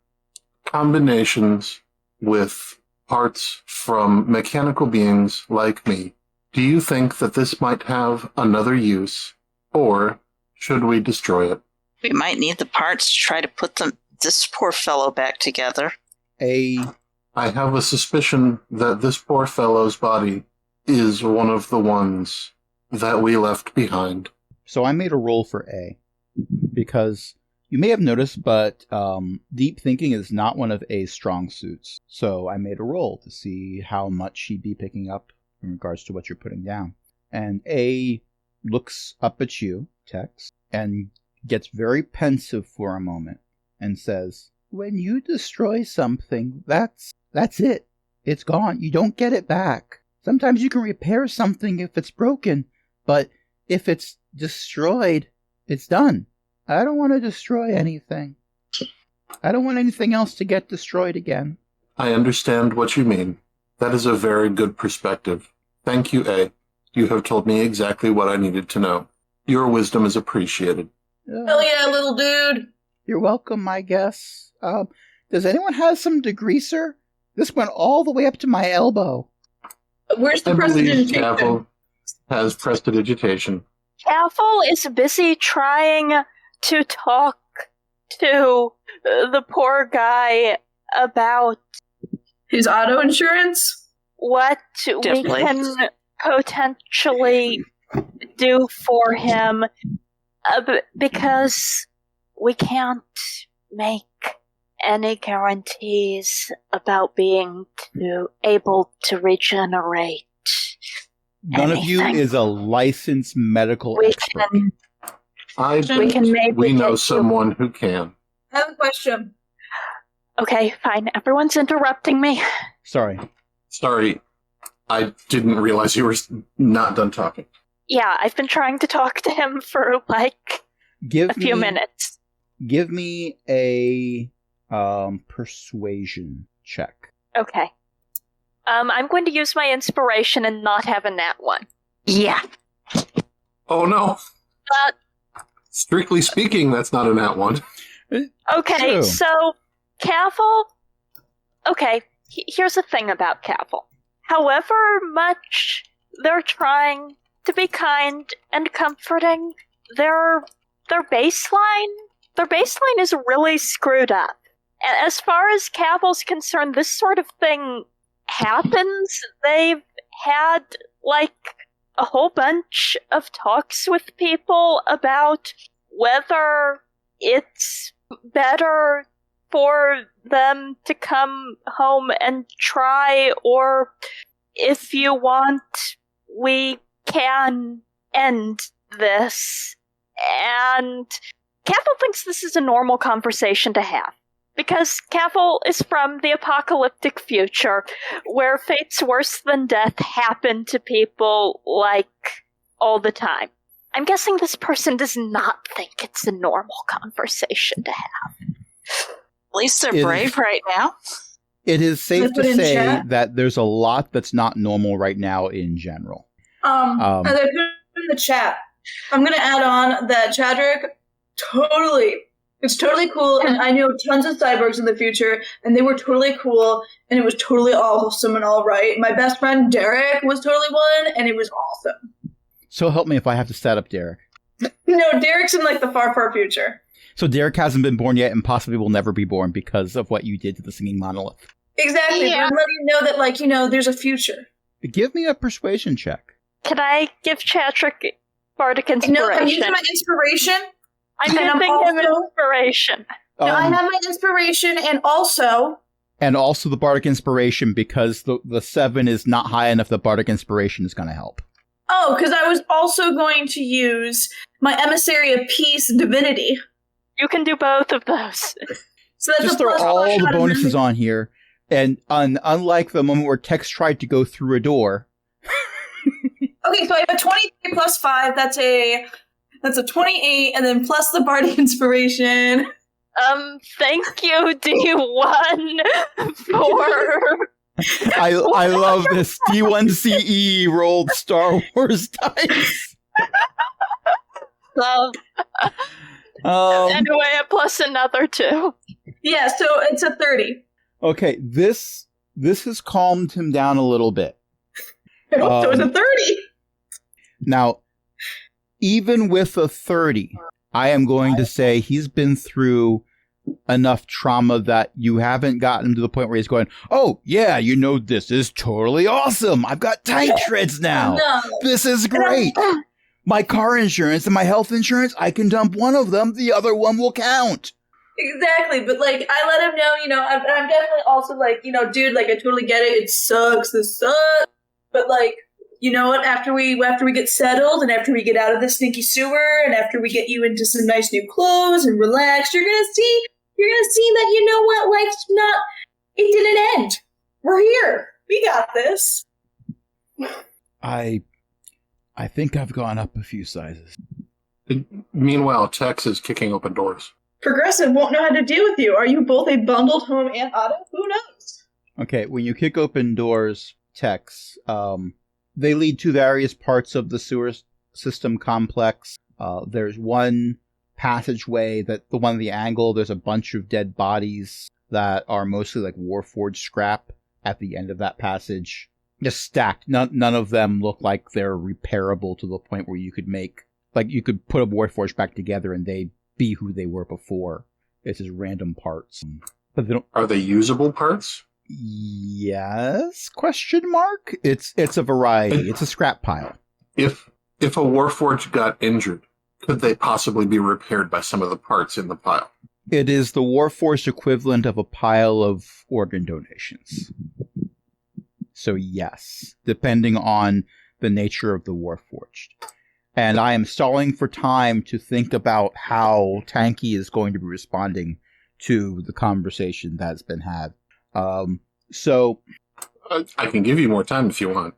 combinations with parts from mechanical beings like me. Do you think that this might have another use, or should we destroy it? We might need the parts to try to put this poor fellow back together. I have a suspicion that this poor fellow's body is one of the ones that we left behind. So I made a roll for A, because you may have noticed, but deep thinking is not one of A's strong suits. So I made a roll to see how much he'd be picking up in regards to what you're putting down. And A looks up at you, Tex, and gets very pensive for a moment and says, when you destroy something, that's it. It's gone. You don't get it back. Sometimes you can repair something if it's broken, but if it's destroyed, it's done. I don't want to destroy anything. I don't want anything else to get destroyed again. I understand what you mean. That is a very good perspective. Thank you, A. You have told me exactly what I needed to know. Your wisdom is appreciated. Hell yeah, little dude. You're welcome, I guess. Does anyone have some degreaser? This went all the way up to my elbow. Where's the I believe prestidigitation? Cavill has prestidigitation. Cavill is busy trying to talk to the poor guy about His auto insurance? what Definitely. we can potentially do for him, because we can't make any guarantees about being able to regenerate. None of you Anything. is a licensed medical We expert. can, I we can maybe we know get you- someone who can. I have a question. Okay, fine. Everyone's interrupting me. Sorry. Sorry, I didn't realize you were not done talking. Yeah, I've been trying to talk to him for like Give a few me minutes. Give me a persuasion check. Okay. I'm going to use my inspiration and not have a nat one. Yeah. Oh no! But Strictly speaking, that's not a nat one. okay, True. so Cavill. Okay, here's the thing about Cavill. However much they're trying to be kind and comforting, their baseline is really screwed up. And as far as Cavill's concerned, this sort of thing happens. They've had like a whole bunch of talks with people about whether it's better for them to come home and try, or if you want, we can end this. And Cavill thinks this is a normal conversation to have. Because Cavill is from the apocalyptic future, where fates worse than death happen to people, like, all the time. I'm guessing this person does not think it's a normal conversation to have. At least they're It- brave right now. It is safe Let's put to in say chat. that there's a lot that's not normal right now in general. They put it in the chat. I'm gonna add on that Chadrick it's totally cool, and I know tons of cyborgs in the future, and they were totally cool, and it was totally awesome and all right. My best friend Derek was totally one, and it was awesome. So help me if I have to set up Derek. No, Derek's in like the far, far future. So Derek hasn't been born yet and possibly will never be born because of what you did to the singing monolith. Exactly. Yeah. But I'm letting you know that, like, there's a future. Give me a persuasion check. Can I give Chadrick bardic inspiration? No, I'm using my inspiration. I'm and I'm giving him also- inspiration. No, I Um, have my inspiration, and also and also the bardic inspiration, because the 7 is not high enough. The bardic inspiration is going to help. because I was also going to use my emissary of peace divinity. You can do both of those. So that's Just a throw plus all one the shot of bonuses memory. on here. And unlike the moment where Tex tried to go through a door, Okay, so I have a 23 plus 5. That's a 28, and then plus the Bardic Inspiration. Thank you, D1, for... I love this. D1CE rolled Star Wars dice. Anyway, a plus another 2. Yeah, so it's a 30. Okay, this has calmed him down a little bit. So it's a 30. Now, even with a 30, I am going to say he's been through enough trauma that you haven't gotten to the point where he's going, oh, yeah, this is totally awesome. I've got tight shreds now. No. This is great. My car insurance and my health insurance, I can dump one of them. The other one will count. Exactly, but like I let him know, I'm definitely also like, dude, like I totally get it. It sucks. This sucks. But like, you know what? After we get settled and after we get out of this stinky sewer and after we get you into some nice new clothes and relaxed, you're gonna see that life's not. It didn't end. We're here. We got this. I think I've gone up a few sizes. Meanwhile, Tex is kicking open doors. Progressive won't know how to deal with you. Are you both a bundled home and auto? Who knows? Okay, when you kick open doors, Tex, they lead to various parts of the sewer system complex. There's one passageway the one at the angle, there's a bunch of dead bodies that are mostly like Warforged scrap at the end of that passage. Just stacked. None of them look like they're repairable to the point where you could you could put a Warforged back together and they'd be who they were before. It's just random parts. But they don't. Are they usable parts? Yes? Question mark? It's a variety. It's a scrap pile. If a Warforged got injured, could they possibly be repaired by some of the parts in the pile? It is the Warforged equivalent of a pile of organ donations. So yes, depending on the nature of the Warforged. And I am stalling for time to think about how Tanky is going to be responding to the conversation that's been had. So I can give you more time if you want.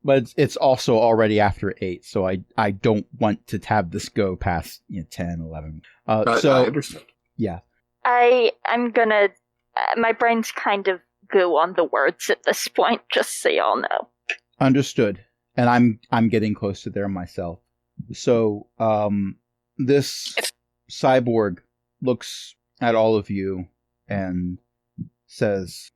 But it's also already after 8, so I don't want to have this go past 10, 11. So I understand. Yeah. I'm gonna... my brain's kind of goo on the words at this point, just so y'all know. Understood. And I'm getting close to there myself. So this cyborg looks at all of you and says,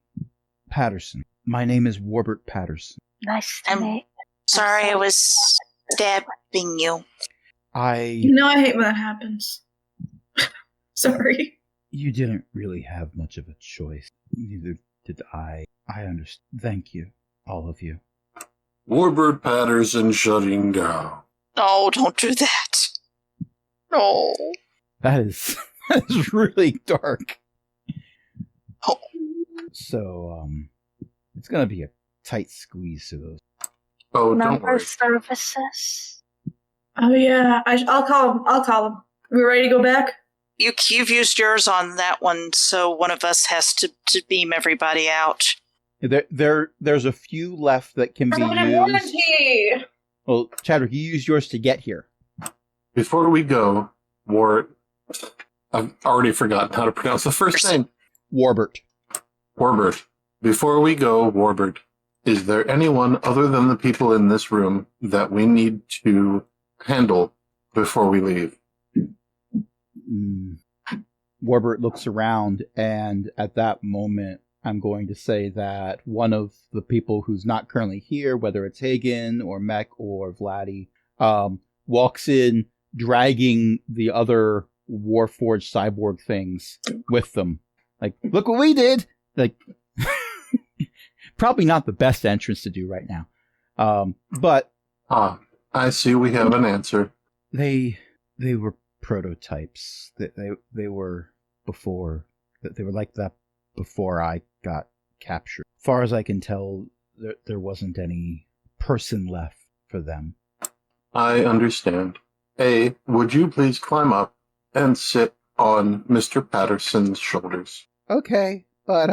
Patterson. My name is Warbert Patterson. Nice to meet. Sorry I was stabbing you. I hate when that happens. Sorry. You didn't really have much of a choice. Neither did I. I understand. Thank you, all of you. Warbird Patterson shutting down. Oh, don't do that. No. That is really dark. Oh. So, it's gonna be a tight squeeze to those. Oh, don't Number worry. services. Oh yeah, I'll call him. We ready to go back? You've used yours on that one, so one of us has to beam everybody out. There's a few left that can be used. Warranty. Well, Chadwick, you used yours to get here. Before we go, I've already forgotten how to pronounce the first name. Warbert. Warbert. Before we go, Warbert, is there anyone other than the people in this room that we need to handle before we leave? Warbert looks around, and at that moment, I'm going to say that one of the people who's not currently here, whether it's Hagen or Mech or Vladdy, walks in, dragging the other Warforged cyborg things with them. Like, look what we did! Like, probably not the best entrance to do right now. But... I see we have an answer. They were prototypes. They were before... They were like that before I got captured. As far as I can tell, there wasn't any person left for them. I understand. Would you please climb up and sit on Mr. Patterson's shoulders? Okay, but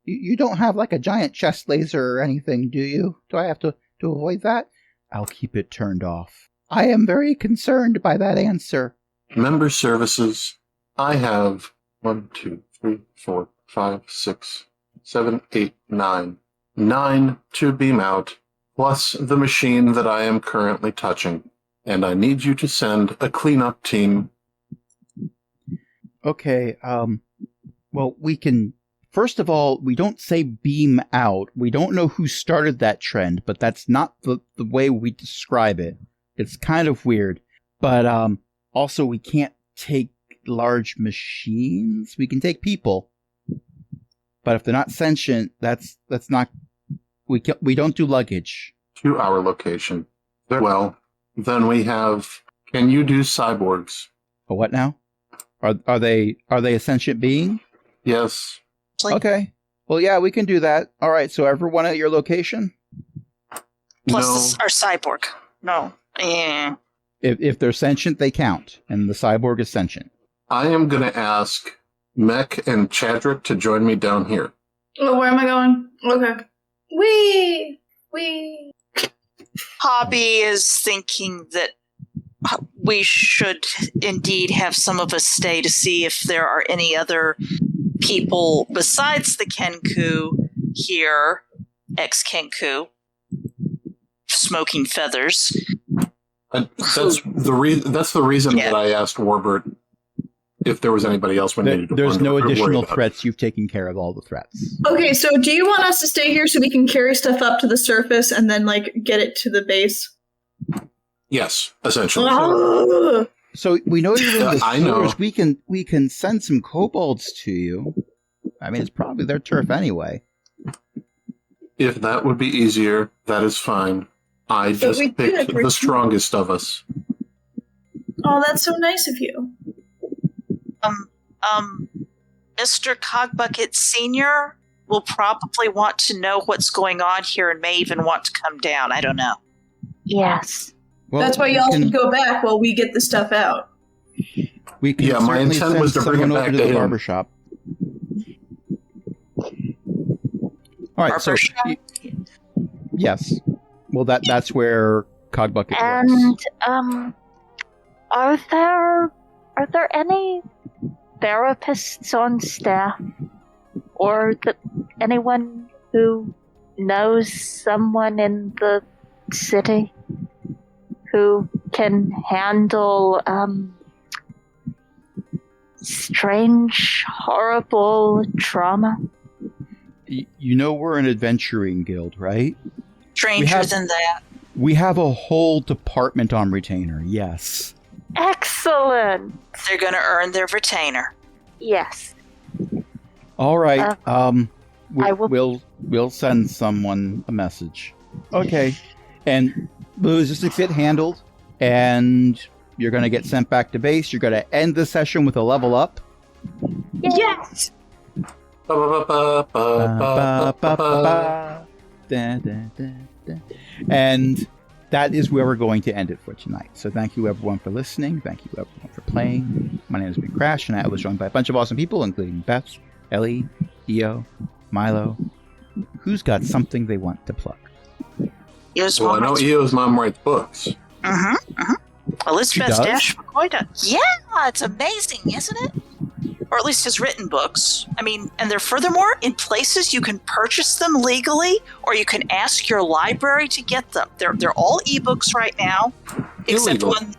You don't have like a giant chest laser or anything, do you? Do I have to avoid that? I'll keep it turned off. I am very concerned by that answer. Member services. I have 1, 2, 3, 4, 5, 6, 7, 8, 9. 9 to beam out, plus the machine that I am currently touching. And I need you to send a cleanup team. Okay, well, we can... First of all, we don't say beam out. We don't know who started that trend, but that's not the way we describe it. It's kind of weird. But also, we can't take large machines. We can take people. But if they're not sentient, that's not... We don't do luggage. To our location. Well, then we have... Can you do cyborgs? A what now? Are they a sentient being? Yes. Okay. Well, yeah, we can do that. All right, so everyone at your location? Plus our cyborg. No. If they're sentient, they count, and the cyborg is sentient. I am going to ask Mech and Chadrick to join me down here. Oh, where am I going? Okay. Wee! Hobby is thinking that we should indeed have some of us stay to see if there are any other people besides the Kenku here, ex-Kenku, smoking feathers. That's the reason that I asked Warbird if there was anybody else we needed to There's no worry additional about. threats. You've taken care of all the threats. Okay, so do you want us to stay here so we can carry stuff up to the surface and then, get it to the base? Yes, essentially. Ugh. So we know you're in the I know. sewers. We can send some kobolds to you. I mean, it's probably their turf anyway. If that would be easier, that is fine. I But just we did picked agree. the strongest of us. Oh, that's so nice of you. Mr. Cogbucket Sr. will probably want to know what's going on here and may even want to come down. I don't know. Yes. Well, That's why y'all should go back while we get the stuff out. We can Yeah, my certainly intent send was to bring someone it over back to to the him. barbershop. All right, so Barbershop? yes. Well, that's where Cogbucket works. And are there any therapists on staff, or anyone who knows someone in the city who can handle strange, horrible trauma? You know we're an adventuring guild, right? Stranger than that. We have a whole department on retainer, yes. Excellent. They're going to earn their retainer. Yes. All right. I will- We'll send someone a message. Okay. And logistics get handled, and you're going to get sent back to base. You're going to end the session with a level up. Yes! And that is where we're going to end it for tonight. So thank you everyone for listening. Thank you everyone for playing. My name has been Crash, and I was joined by a bunch of awesome people, including Beth, Ellie, Io, Milo. Who's got something they want to plug? Well, I know EO's mom writes books. Elizabeth She does? McCoy does. Yeah, it's amazing, isn't it? Or at least has written books. I mean, and they're furthermore in places you can purchase them legally, or you can ask your library to get them. They're all ebooks right now, except Illegal. one.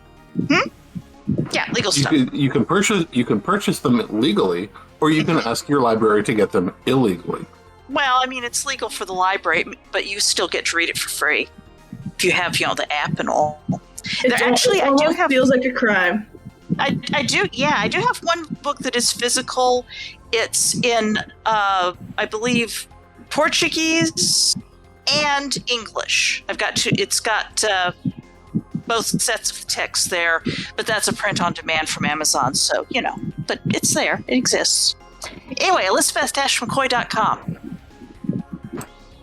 Yeah, legal stuff. You can purchase them legally, or you can ask your library to get them illegally. Well, I mean, it's legal for the library, but you still get to read it for free if you have, the app and all. It Actually, I do almost have. feels like a crime. I do. Yeah, I do have one book that is physical. It's in, I believe, Portuguese and English. I've got two. It's got both sets of text there, but that's a print on demand from Amazon. So but it's there. It exists. Anyway, Elizabeth-McCoy.com.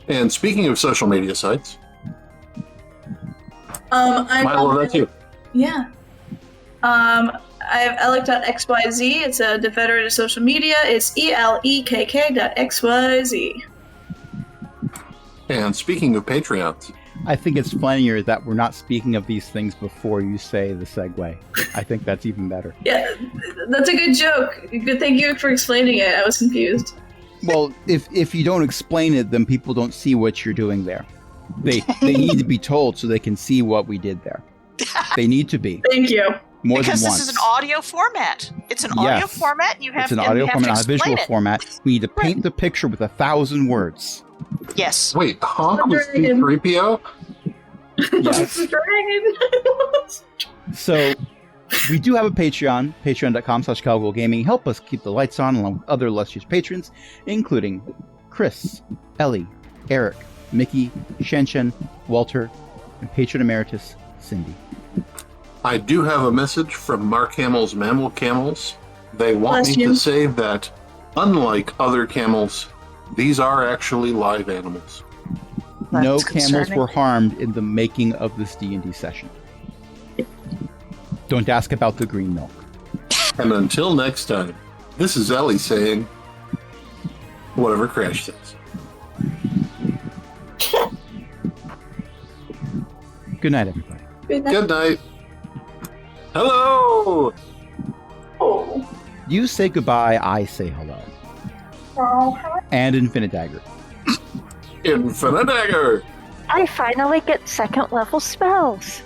And speaking of social media sites, I'm Milo, that's you. Yeah. I have elec.xyz. It's a defederated social media. It's ELEKK.xyz. And speaking of Patreons, I think it's funnier that we're not speaking of these things before you say the segue. I think that's even better. Yeah, that's a good joke. Good, thank you for explaining it. I was confused. Well, if you don't explain it, then people don't see what you're doing there. They need to be told so they can see what we did there. They need to be. Thank you. More Because than this once. is an audio format. It's an audio Yes. format. You have, It's an and audio you have format, to not a visual explain it. format. We need to paint the picture with 1,000 words. Yes. wait, Honk was Dragon. C-3PO? Yes. Dragon. So we do have a Patreon, patreon.com/cowgirlgaming. Help us keep the lights on along with other illustrious patrons, including Chris, Ellie, Eric, Mickey, Shenshen, Walter, and patron emeritus, Cindy. I do have a message from Mark Hamill's Mammal Camels. They want Bless me you. to say that, unlike other camels, these are actually live animals. No That's camels concerning. were harmed in the making of this D&D session. Don't ask about the green milk. And until next time, this is Ellie saying, whatever Crash says. Good night, everybody. Good night. Hello! Oh. You say goodbye, I say hello. And Infinite Dagger. Infinite Dagger! I finally get second level spells.